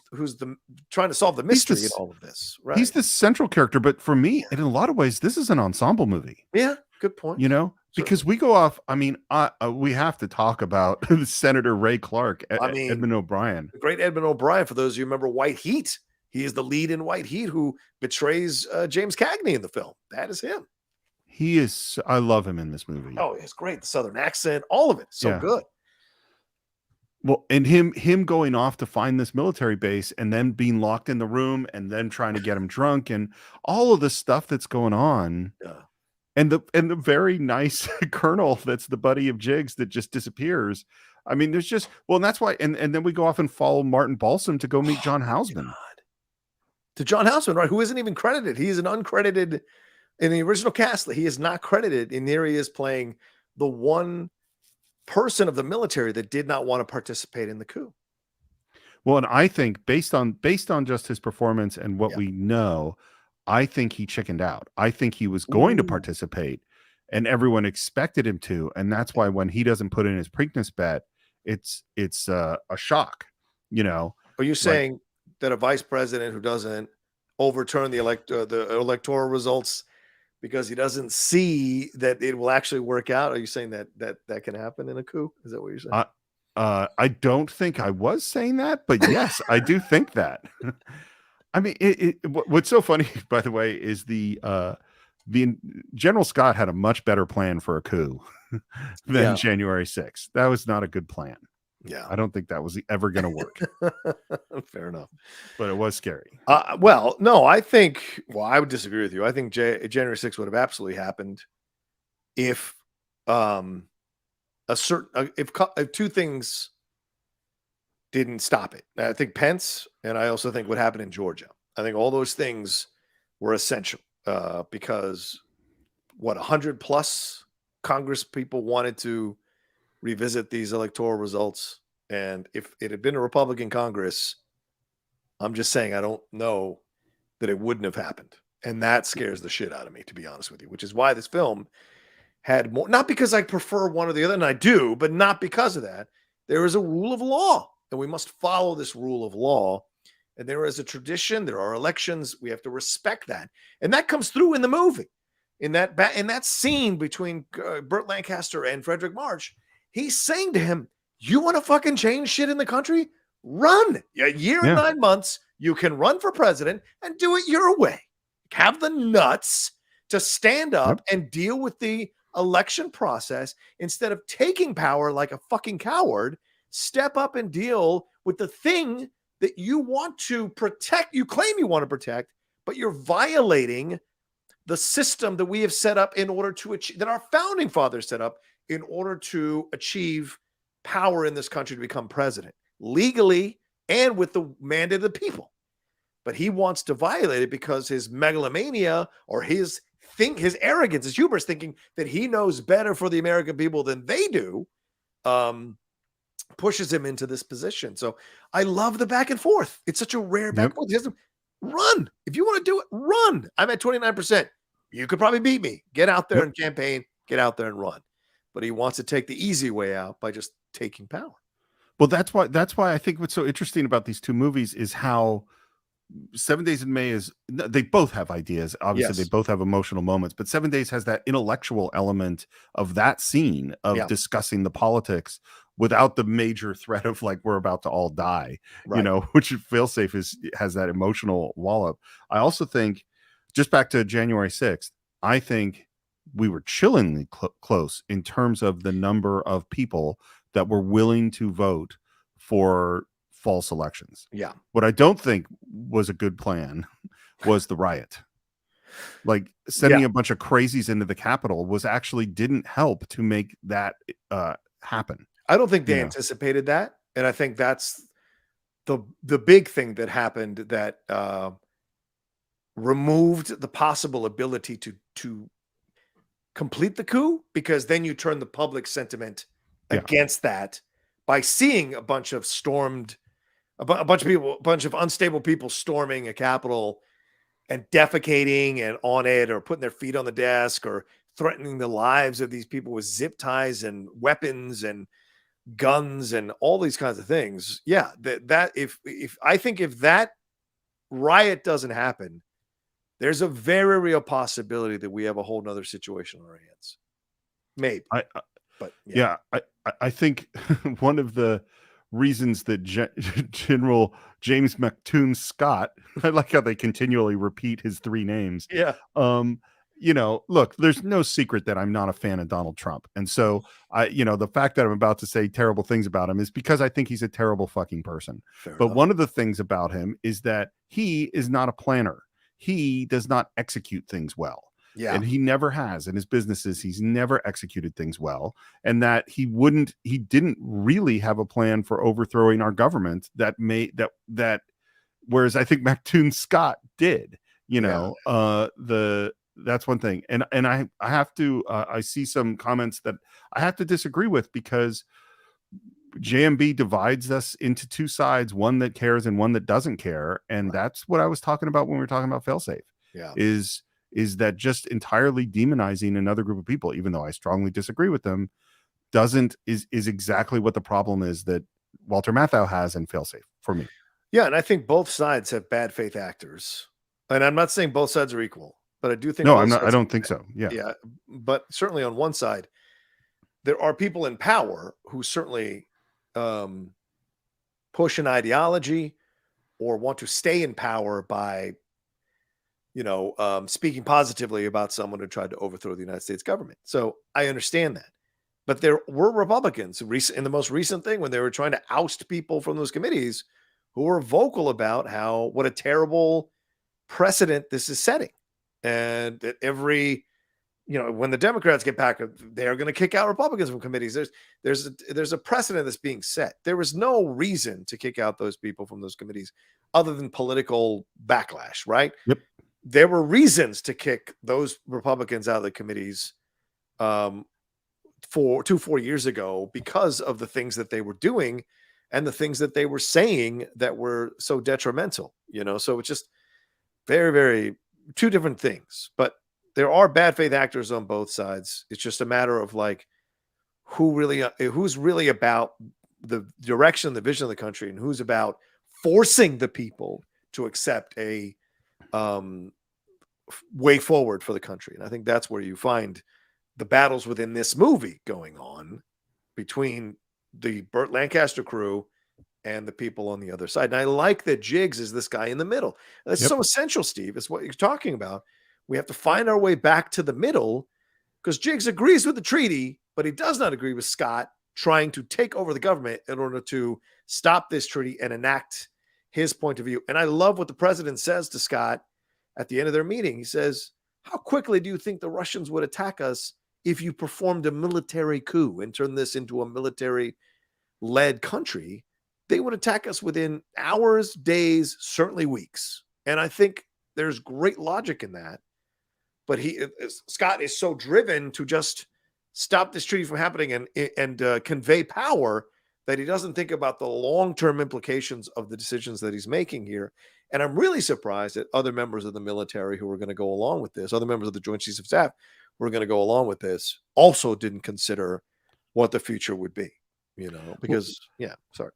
trying to solve the mystery in all of this, right?
He's the central character, but for me, in a lot of ways, this is an ensemble movie.
Yeah, good point.
Because we go off. I mean, we have to talk about Senator Ray Clark, Edmund O'Brien.
The great Edmund O'Brien, for those of you who remember White Heat. He is the lead in White Heat who betrays James Cagney in the film. That is him.
He is. I love him in this movie.
Oh, it's great. The Southern accent, all of it. So good.
Well, and him going off to find this military base and then being locked in the room and then trying to get him drunk and all of the stuff that's going on.
Yeah.
And the very nice colonel that's the buddy of Jigs that just disappears. I mean, there's just, well, and that's why, and then we go off and follow Martin Balsam to go meet John Houseman.
To John Houseman, right? Who isn't even credited. He is an uncredited in the original cast. He is not credited. And there he is playing the one person of the military that did not want to participate in the coup.
Well, and I think based on just his performance and what we know, I think he chickened out. I think he was going to participate and everyone expected him to. And that's why when he doesn't put in his Preakness bet, it's a shock, Are
you saying that a vice president who doesn't overturn the electoral results because he doesn't see that it will actually work out? Are you saying that can happen in a coup? Is that what you're saying?
I don't think I was saying that, but yes, I do think that. I mean, what's so funny, by the way, is the General Scott had a much better plan for a coup than January 6th. That was not a good plan.
Yeah,
I don't think that was ever going to work.
Fair enough,
but it was scary.
Well, no, I would disagree with you. I think January 6th would have absolutely happened if a if two things didn't stop it. I think Pence, and I also think what happened in Georgia. I think all those things were essential because 100 plus Congress people wanted to revisit these electoral results. And if it had been a Republican Congress, I'm just saying I don't know that it wouldn't have happened. And that scares the shit out of me, to be honest with you, which is why this film had more, not because I prefer one or the other, and I do, but not because of that. There is a rule of law, and we must follow this rule of law. And there is a tradition. There are elections. We have to respect that. And that comes through in the movie. In that scene between Burt Lancaster and Frederick March, he's saying to him, you want to fucking change shit in the country? Run. A year and 9 months, you can run for president and do it your way. Have the nuts to stand up and deal with the election process instead of taking power like a fucking coward. Step up and deal with the thing that you want to protect. You claim you want to protect, but you're violating the system that we have set up in order to achieve, that our founding fathers set up in order to achieve power in this country to become president legally and with the mandate of the people. But he wants to violate it because his megalomania or his arrogance, his hubris, thinking that he knows better for the American people than they do, pushes him into this position. So I love the back and forth. It's such a rare back and forth. He doesn't run. If you want to do it, run. I'm at 29%. You could probably beat me. Get out there and campaign. Get out there and run. But he wants to take the easy way out by just taking power.
Well, that's why I think what's so interesting about these two movies is how 7 Days in May they both have ideas. Obviously, they both have emotional moments, but 7 Days has that intellectual element of that scene of discussing the politics without the major threat of like, we're about to all die, which Failsafe has that emotional wallop. I also think, just back to January 6th, I think we were chillingly close in terms of the number of people that were willing to vote for false elections.
Yeah.
What I don't think was a good plan was the riot. Like sending a bunch of crazies into the Capitol didn't help to make that happen.
I don't think they anticipated that. And I think that's the big thing that happened that removed the possible ability to complete the coup, because then you turn the public sentiment against that by seeing a bunch of unstable people storming a Capitol and defecating and on it, or putting their feet on the desk, or threatening the lives of these people with zip ties and weapons and guns and all these kinds of things. Yeah, if that riot doesn't happen, there's a very real possibility that we have a whole nother situation on our hands. Maybe.
I think one of the reasons that General James McToon Scott, I like how they continually repeat his three names.
Yeah.
Look, there's no secret that I'm not a fan of Donald Trump. And so the fact that I'm about to say terrible things about him is because I think he's a terrible fucking person. Fair enough. One of the things about him is that he is not a planner. He does not execute things well. Yeah. And he never has in his businesses. He's never executed things well. And that he didn't really have a plan for overthrowing our government whereas I think McToon Scott did, that's one thing. And I have to, I see some comments that I have to disagree with, because JMB divides us into two sides, one that cares and one that doesn't care. And that's what I was talking about when we were talking about Failsafe. Yeah. Is that just entirely demonizing another group of people, even though I strongly disagree with them, is exactly what the problem is that Walter Matthau has in Failsafe for me.
Yeah, and I think both sides have bad faith actors. And I'm not saying both sides are equal, but I do think
I don't think so. Yeah.
Yeah. But certainly on one side, there are people in power who certainly push an ideology or want to stay in power by speaking positively about someone who tried to overthrow the United States government. So I understand that. But there were Republicans in the most recent thing, when they were trying to oust people from those committees, who were vocal about what a terrible precedent this is setting. And that every when the Democrats get back, they're going to kick out Republicans from committees. There's a precedent that's being set. There was no reason to kick out those people from those committees other than political backlash, right?
Yep.
There were reasons to kick those Republicans out of the committees 4 years ago because of the things that they were doing and the things that they were saying that were so detrimental, so it's just very, very two different things. But there are bad faith actors on both sides. It's just a matter of like who's really about the direction, the vision of the country, and who's about forcing the people to accept a way forward for the country. And I think that's where you find the battles within this movie going on between the Burt Lancaster crew and the people on the other side. And I like that Jiggs is this guy in the middle. That's so essential, Steve. It's what you're talking about. We have to find our way back to the middle because Jiggs agrees with the treaty, but he does not agree with Scott trying to take over the government in order to stop this treaty and enact his point of view. And I love what the president says to Scott at the end of their meeting. He says, how quickly do you think the Russians would attack us if you performed a military coup and turned this into a military-led country? They would attack us within hours, days, certainly weeks. And I think there's great logic in that. But Scott is so driven to just stop this treaty from happening and convey power that he doesn't think about the long-term implications of the decisions that he's making here. And I'm really surprised that other members of the military who are going to go along with this, other members of the Joint Chiefs of Staff who are going to go along with this, also didn't consider what the future would be, because, sorry.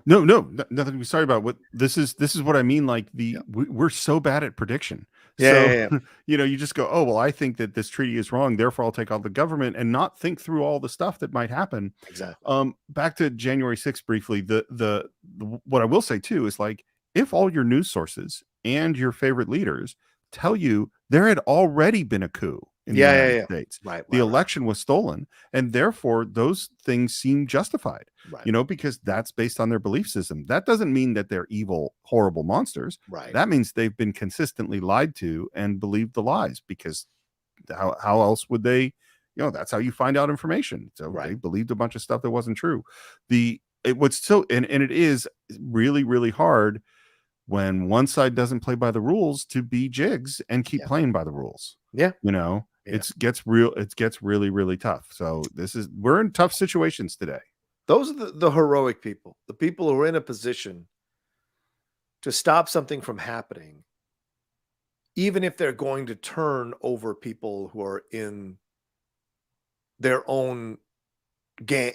No, nothing to be sorry about. What this is what I mean. Like we're so bad at prediction. You just go, oh, well, I think that this treaty is wrong, therefore I'll take all the government and not think through all the stuff that might happen.
Exactly.
Back to January 6th briefly, the what I will say too is like, if all your news sources and your favorite leaders tell you there had already been a coup in the United States, the election was stolen, and therefore those things seem justified, because that's based on their belief system. That doesn't mean that they're evil, horrible monsters. That means they've been consistently lied to and believed the lies, because how else would they, that's how you find out information. So they believed a bunch of stuff that wasn't true. It is really, really hard when one side doesn't play by the rules to be Jiggs and keep playing by the rules. It gets really, really tough. So we're in tough situations today.
Those are the heroic people, the people who are in a position to stop something from happening, even if they're going to turn over people who are in their own gang,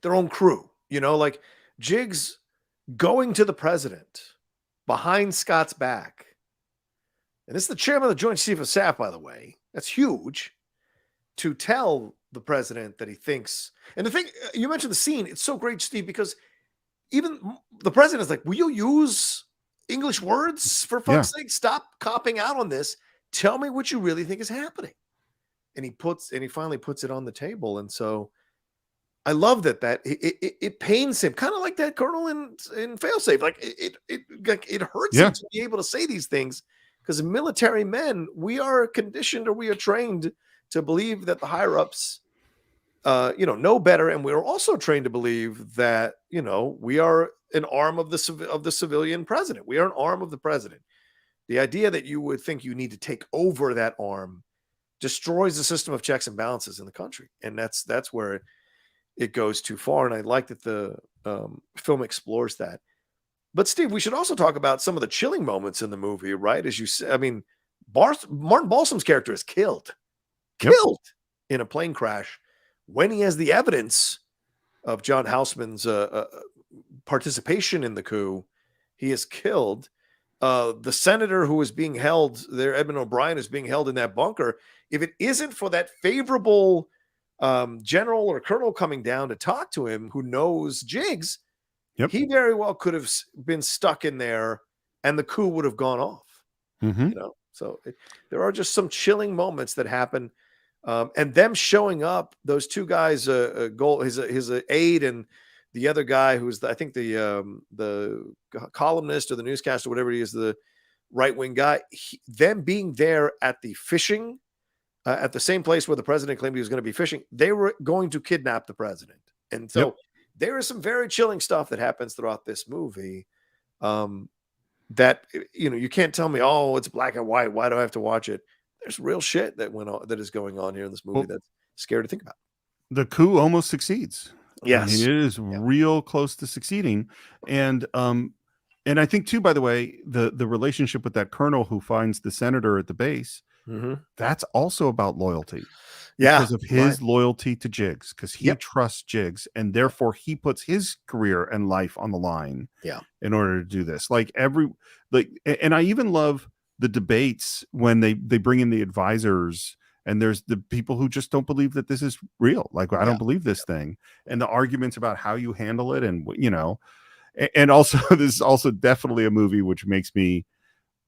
their own crew, like Jiggs going to the president behind Scott's back. And this is the chairman of the Joint Chiefs of Staff, by the way. That's huge, to tell the president that he thinks. And the thing, you mentioned the scene. It's so great, Steve, because even the president is like, will you use English words for fuck's sake? Stop copping out on this. Tell me what you really think is happening. And he finally puts it on the table. And so I love that it pains him, kind of like that colonel in Failsafe. Like it hurts him to be able to say these things, because military men, we are conditioned, or we are trained to believe that the higher ups, know better, and we're also trained to believe that we are an arm of the civilian president. We are an arm of the president. The idea that you would think you need to take over that arm destroys the system of checks and balances in the country, and that's where it goes too far. And I like that the film explores that. But Steve, we should also talk about some of the chilling moments in the movie, right? As you say, I mean, Martin Balsam's character is killed in a plane crash when he has the evidence of John Houseman's participation in the coup. He is killed. The senator who is being held there, Edmund O'Brien, is being held in that bunker. If it isn't for that favorable general or colonel coming down to talk to him, who knows Jiggs, he very well could have been stuck in there and the coup would have gone off. So there are just some chilling moments that happen, and them showing up, those two guys, his aide and the other guy who's the columnist or the newscaster, whatever he is, the right-wing guy, them being there at the fishing at the same place where the president claimed he was going to be fishing. They were going to kidnap the president. And so there is some very chilling stuff that happens throughout this movie. That, you can't tell me, oh, it's black and white. Why do I have to watch it? There's real shit that went on, that is going on here in this movie that's scary to think about.
The coup almost succeeds.
Yes.
I mean, it is real close to succeeding. And I think too, by the way, the relationship with that colonel who finds the senator at the base, that's also about loyalty. Because of his loyalty to Jiggs, because he trusts Jiggs, and therefore he puts his career and life on the line in order to do this. And I even love the debates when they bring in the advisors, and there's the people who just don't believe that this is real. Like, I don't believe this thing. And the arguments about how you handle it, and and also this is also definitely a movie which makes me,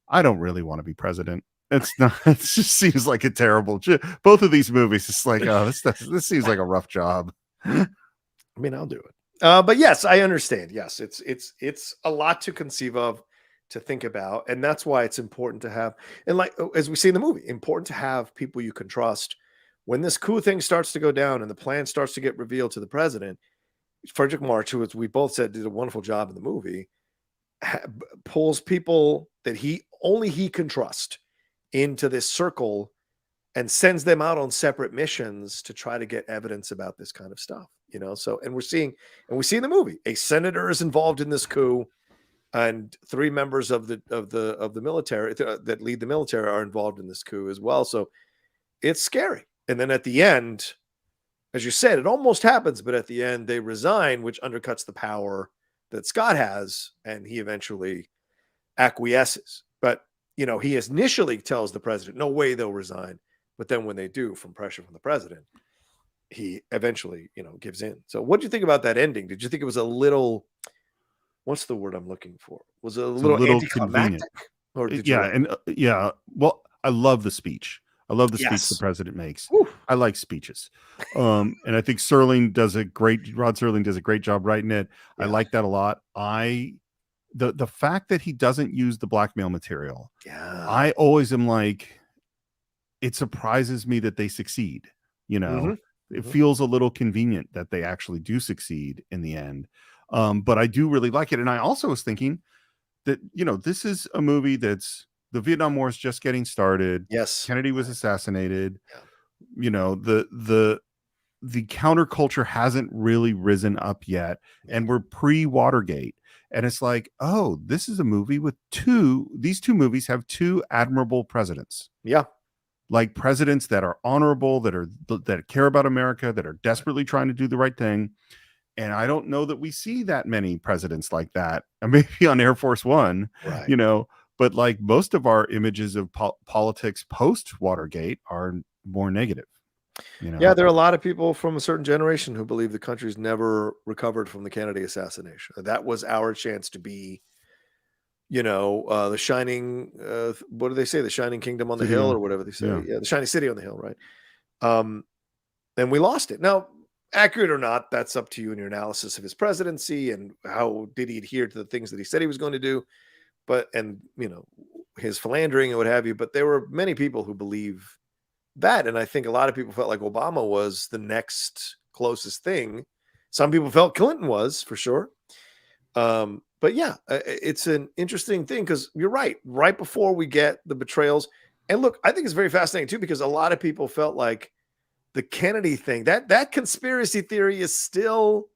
I don't really want to be president. It's not, it just seems like a terrible, both of these movies, it's like, oh, this seems like a rough job.
I mean, I'll do it. But yes, I understand. Yes, it's a lot to conceive of, to think about. And that's why it's important to have, and like, as we see in the movie, important to have people you can trust. When this coup thing starts to go down and the plan starts to get revealed to the president, Frederick March, who, as we both said, did a wonderful job in the movie, pulls people that only he can trust into this circle and sends them out on separate missions to try to get evidence about this kind of stuff, So, and we see in the movie, a senator is involved in this coup, and 3 members of the military that lead the military are involved in this coup as well. So it's scary. And then at the end, as you said, it almost happens, but at the end they resign, which undercuts the power that Scott has, and he eventually acquiesces. But he initially tells the president, no way they'll resign. But then when they do, from pressure from the president, he eventually, gives in. So what do you think about that ending? Did you think it was a little, what's the word I'm looking for? Was it a little anticlimactic? Or did
well, I love the speech. I love the speech the president makes.
Whew.
I like speeches. And I think Rod Serling does a great job writing it. I like that a lot. The fact that he doesn't use the blackmail material, I always am like, it surprises me that they succeed. It feels a little convenient that they actually do succeed in the end. But I do really like it. And I also was thinking that, this is a movie that's, the Vietnam War is just getting started.
Yes.
Kennedy was assassinated. The counterculture hasn't really risen up yet. And we're pre-Watergate. And it's like, oh, this is a movie with these 2 movies have 2 admirable presidents.
Yeah.
Like presidents that are honorable, that care about America, that are desperately trying to do the right thing. And I don't know that we see that many presidents like that. Maybe on Air Force One, but like most of our images of politics post Watergate are more negative.
Yeah, there are a lot of people from a certain generation who believe the country's never recovered from the Kennedy assassination. That was our chance to be, the shining, what do they say? The shining kingdom on the hill, or whatever they say. Yeah, the shining city on the hill, right? And we lost it. Now, accurate or not, that's up to you in your analysis of his presidency and how did he adhere to the things that he said he was going to do. But, his philandering and what have you. But there were many people who believe that. And I think a lot of people felt like Obama was the next closest thing. Some people felt Clinton was, for sure. But yeah, it's an interesting thing because you're right. Right before we get the betrayals. And look, I think it's very fascinating too, because a lot of people felt like the Kennedy thing, that conspiracy theory is still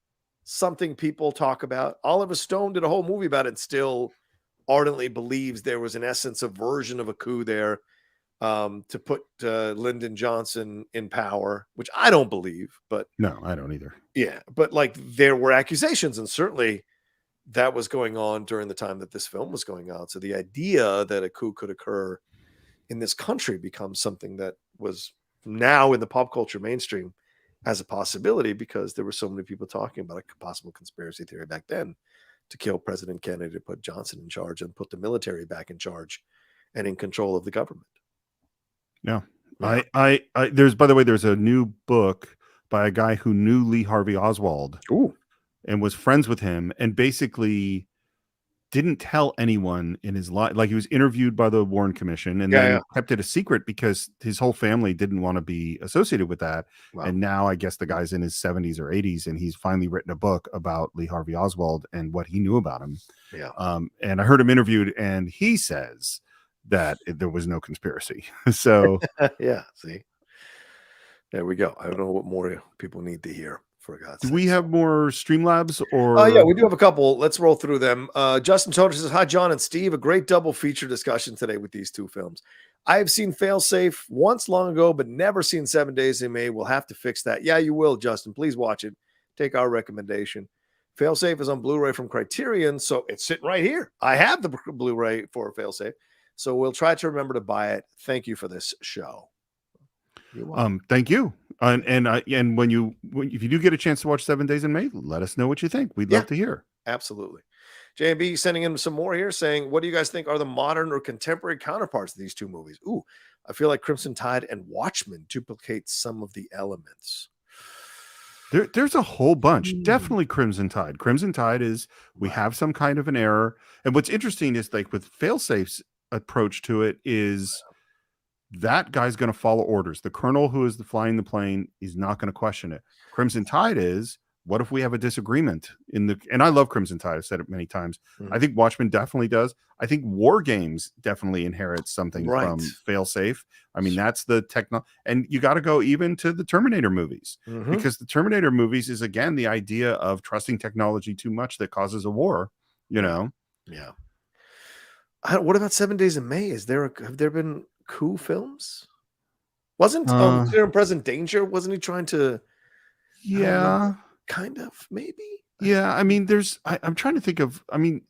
something people talk about. Oliver Stone did a whole movie about it, still ardently believes there was, in essence, a version of a coup there to put Lyndon Johnson in power, which I don't believe. But
no, I don't either.
Yeah, but like there were accusations, and certainly that was going on during the time that this film was going on. So the idea that a coup could occur in this country becomes something that was now in the pop culture mainstream as a possibility, because there were so many people talking about a possible conspiracy theory back then to kill President Kennedy, to put Johnson in charge and put the military back in charge and in control of the government.
Yeah. There's, by the way, there's a new book by a guy who knew Lee Harvey Oswald.
Ooh.
And was friends with him, and basically didn't tell anyone in his life. Like, he was interviewed by the Warren Commission and then kept it a secret because his whole family didn't want to be associated with that. Wow. And now I guess the guy's in his 70s or 80s, and he's finally written a book about Lee Harvey Oswald and what he knew about him.
Yeah.
And I heard him interviewed, and he says that there was no conspiracy. So
yeah, see, there we go. I don't know what more people need to hear. For God's sake.
Do we have more Streamlabs or?
Yeah, we do have a couple. Let's roll through them. Justin Toder says, "Hi, John and Steve. A great double feature discussion today with these two films. I have seen Failsafe once long ago, but never seen 7 Days in May. We'll have to fix that." Yeah, you will, Justin. Please watch it. Take our recommendation. Failsafe is on Blu-ray from Criterion, so it's sitting right here. I have the Blu-ray for Failsafe, so we'll try to remember to buy it. Thank you for this show.
Thank you. And if you do get a chance to watch 7 Days in May, let us know what you think. We'd love to hear.
Absolutely. JB sending in some more here saying, what do you guys think are the modern or contemporary counterparts of these two movies? Ooh, I feel like Crimson Tide and Watchmen duplicate some of the elements.
There's a whole bunch. Definitely Crimson Tide. Crimson Tide is we have some kind of an error. And what's interesting is, like, with Failsafe's approach to it is that guy's going to follow orders. The colonel who is flying the plane is not going to question it. Crimson Tide is, what if we have a disagreement and I love Crimson Tide. I've said it many times. I think Watchmen definitely does. I think War Games definitely inherits something from Failsafe. I mean, that's the techno, and you got to go even to the Terminator movies, because the Terminator movies is, again, the idea of trusting technology too much that causes a war, you know?
Yeah. What about 7 Days in May? Have there been coup films? Wasn't Clear and Present Danger? Wasn't he trying to?
Yeah,
kind of, maybe.
Yeah, I mean, I'm trying to think of. I mean,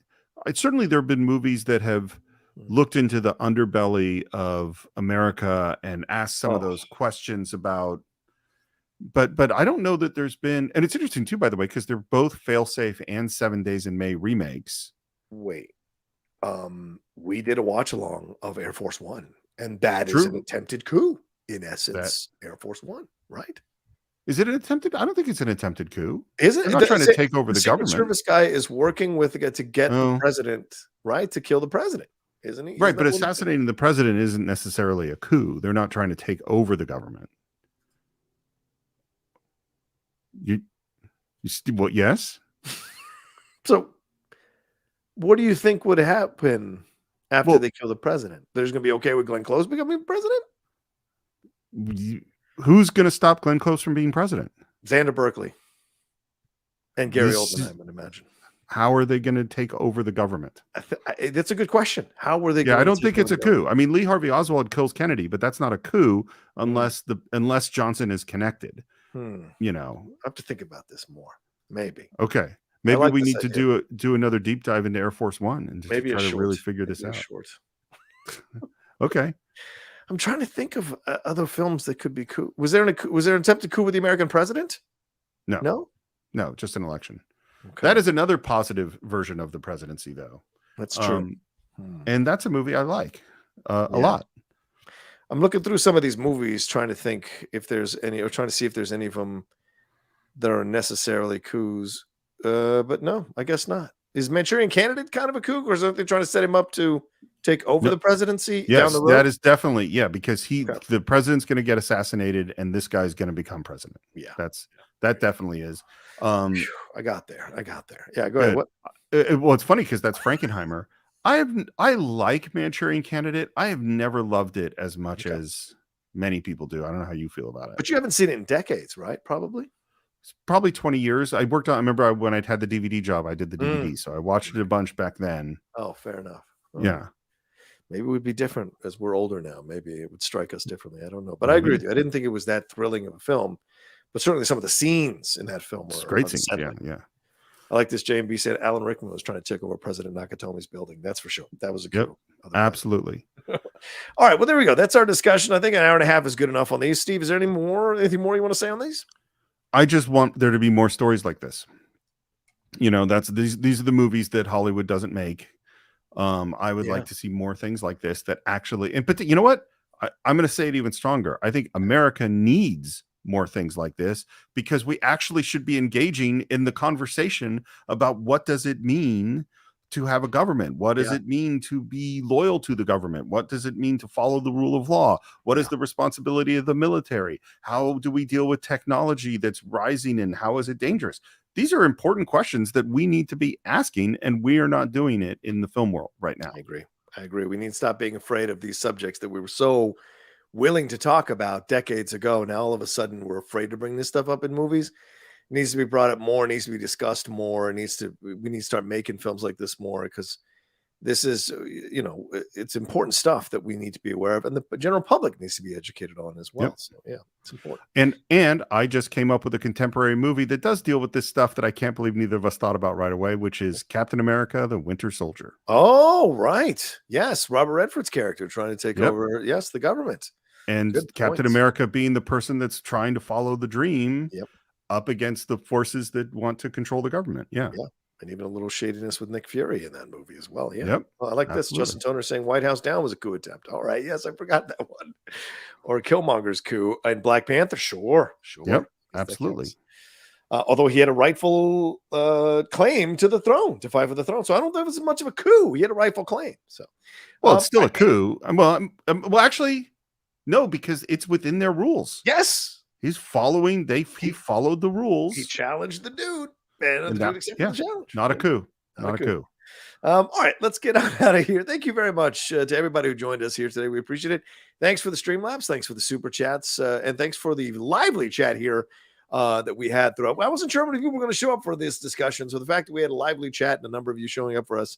certainly there have been movies that have looked into the underbelly of America and asked some of those questions about. But I don't know that there's been, and it's interesting too, by the way, because they're both Failsafe and 7 Days in May remakes.
Wait, we did a watch along of Air Force One. And that is an attempted coup, in essence. Air Force One, right?
Is it an attempted? I don't think it's an attempted coup.
Is it?
They're not trying to take over the government.
Secret Service guy is working with to get the president, right? To kill the president, isn't he?
Right, but assassinating the president isn't necessarily a coup. They're not trying to take over the government. What? Yes.
So, what do you think would happen after they kill the president? There's going to be okay with Glenn Close becoming president?
Who's going to stop Glenn Close from being president?
Xander Berkeley and Gary Oldman, I would imagine.
How are they going to take over the government?
That's a good question. How were they?
Yeah, I don't think it's a coup. I mean, Lee Harvey Oswald kills Kennedy, but that's not a coup unless Johnson is connected. You know,
I have to think about this more. Maybe.
Okay. Maybe we need to do another deep dive into Air Force One and just try to really figure this out. Okay.
I'm trying to think of other films that could be coup. Was there an attempted coup with the American president?
No, just an election. Okay. That is another positive version of the presidency, though.
That's true.
And that's a movie I like a lot.
I'm looking through some of these movies, trying to think if there's any, or trying to see if there's any of them that are necessarily coups. But no, I guess not. Is Manchurian Candidate kind of a coup, or is they trying to set him up to take over the presidency down the road?
That is definitely, because the president's going to get assassinated and this guy's going to become president.
Yeah,
that definitely is.
I got there. Yeah, go ahead. What?
Well, it's funny because that's Frankenheimer. I like Manchurian Candidate. I have never loved it as much as many people do. I don't know how you feel about it.
But you haven't seen it in decades, right?
Probably 20 years. I remember when I'd had the DVD job, I did the DVD. So I watched it a bunch back then.
Oh, fair enough.
Yeah.
Maybe it would be different as we're older now. Maybe it would strike us differently. I don't know. But I agree with you. I didn't think it was that thrilling of a film. But certainly some of the scenes in that film were
great scenes. Yeah.
I like this. J&B said Alan Rickman was trying to take over President Nakatomi's building. That's for sure. That was a coup.
Absolutely.
All right. Well, there we go. That's our discussion. I think an hour and a half is good enough on these. Steve, is there anything more you want to say on these?
I just want there to be more stories like this. You know, these are the movies that Hollywood doesn't make. I would like to see more things like this that actually, but you know what? I'm going to say it even stronger. I think America needs more things like this because we actually should be engaging in the conversation about what does it mean to have a government? What does it mean to be loyal to the government? What does it mean to follow the rule of law? What is the responsibility of the military? How do we deal with technology that's rising, and how is it dangerous? These are important questions that we need to be asking, and we are not doing it in the film world right now.
I agree. We need to stop being afraid of these subjects that we were so willing to talk about decades ago. Now, all of a sudden, we're afraid to bring this stuff up in movies. It needs to be brought up more, needs to be discussed more. We need to start making films like this more, because this is, it's important stuff that we need to be aware of, and the general public needs to be educated on as well. So yeah, it's important.
And I just came up with a contemporary movie that does deal with this stuff that I can't believe neither of us thought about right away, which is Captain America: The Winter Soldier.
Oh, right. Yes, Robert Redford's character trying to take over, the government.
And Captain America being the person that's trying to follow the dream up against the forces that want to control the government. Yeah.
And even a little shadiness with Nick Fury in that movie as well. Yeah.
Yep.
Well, I like this. Justin Toner saying White House Down was a coup attempt. All right. Yes, I forgot that one. Or Killmonger's coup in Black Panther. Sure.
Yep. Absolutely.
Although he had a rightful claim to the throne, to fight for the throne. So I don't think it was much of a coup. He had a rightful claim. So,
well, it's still a coup. Well, actually, no, because it's within their rules.
Yes.
He's following. He followed the rules.
He challenged the dude. And the dude accepted the challenge.
Not a coup. Not a coup.
All right, let's get out of here. Thank you very much to everybody who joined us here today. We appreciate it. Thanks for the Streamlabs. Thanks for the super chats. And thanks for the lively chat here that we had throughout. I wasn't sure how many people were going to show up for this discussion. So the fact that we had a lively chat and a number of you showing up for us,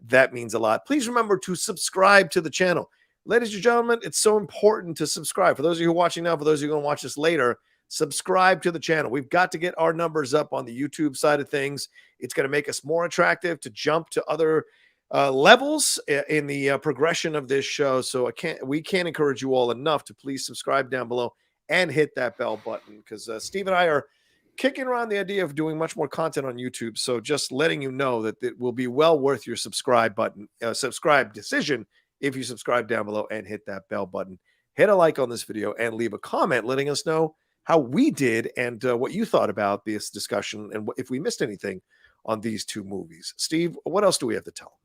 that means a lot. Please remember to subscribe to the channel. Ladies and gentlemen, it's so important to subscribe. For those of you who are watching now, for those of you who are going to watch this later, subscribe to the channel. We've got to get our numbers up on the YouTube side of things. It's going to make us more attractive to jump to other levels in the progression of this show. So we can't encourage you all enough to please subscribe down below and hit that bell button, because Steve and I are kicking around the idea of doing much more content on YouTube. So just letting you know that it will be well worth your subscribe decision if you subscribe down below and hit that bell button. Hit a like on this video and leave a comment letting us know how we did and what you thought about this discussion, and if we missed anything on these two movies. Steve, what else do we have to tell them?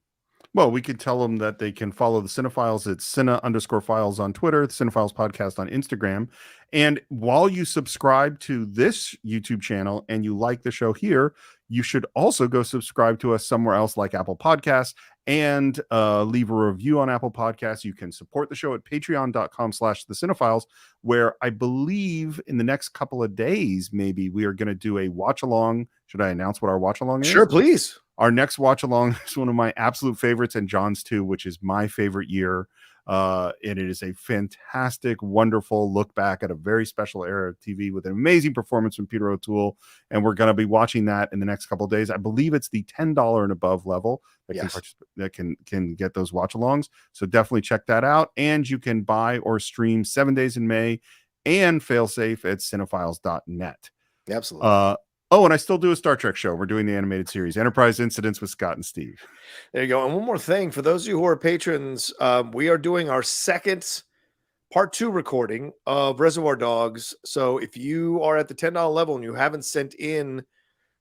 Well, we could tell them that they can follow the Cine-Files at Cine_Files on Twitter, the Cine-Files podcast on Instagram. And while you subscribe to this YouTube channel and you like the show here, you should also go subscribe to us somewhere else like Apple Podcasts and leave a review on Apple Podcasts. You can support the show at patreon.com/the Cine-Files, where I believe in the next couple of days, maybe we are going to do a watch along. Should I announce what our watch along is?
Sure, please.
Our next watch along is one of my absolute favorites, and John's too, which is my favorite year. And it is a fantastic, wonderful look back at a very special era of TV with an amazing performance from Peter O'Toole. And we're going to be watching that in the next couple of days. I believe it's the $10 and above level that can get those watch alongs. So definitely check that out. And you can buy or stream 7 Days in May and Failsafe at cinephiles.net.
Absolutely.
Oh, and I still do a Star Trek show. We're doing the animated series, Enterprise Incidents with Scott and Steve.
There you go. And one more thing, for those of you who are patrons, we are doing our second part 2 recording of Reservoir Dogs. So if you are at the $10 level and you haven't sent in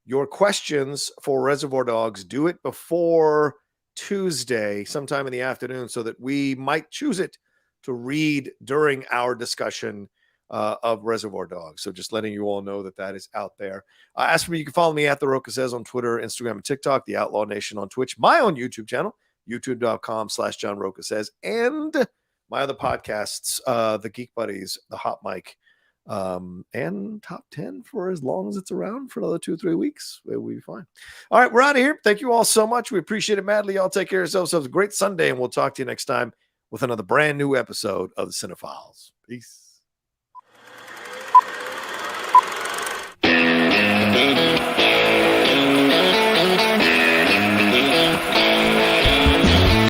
your questions for Reservoir Dogs, do it before Tuesday, sometime in the afternoon, so that we might choose it to read during our discussion of Reservoir Dogs. So just letting you all know that is out there. As for me, you can follow me at The Rocha Says on Twitter, Instagram, and TikTok, The Outlaw Nation on Twitch, my own YouTube channel, youtube.com/John Rocha Says, and my other podcasts, The Geek Buddies, The Hot Mic, and Top 10 for as long as it's around for another 2 or 3 weeks. We'll be fine. All right, we're out of here. Thank you all so much. We appreciate it madly. Y'all take care of yourselves. Have a great Sunday, and we'll talk to you next time with another brand new episode of the Cine-Files. Peace.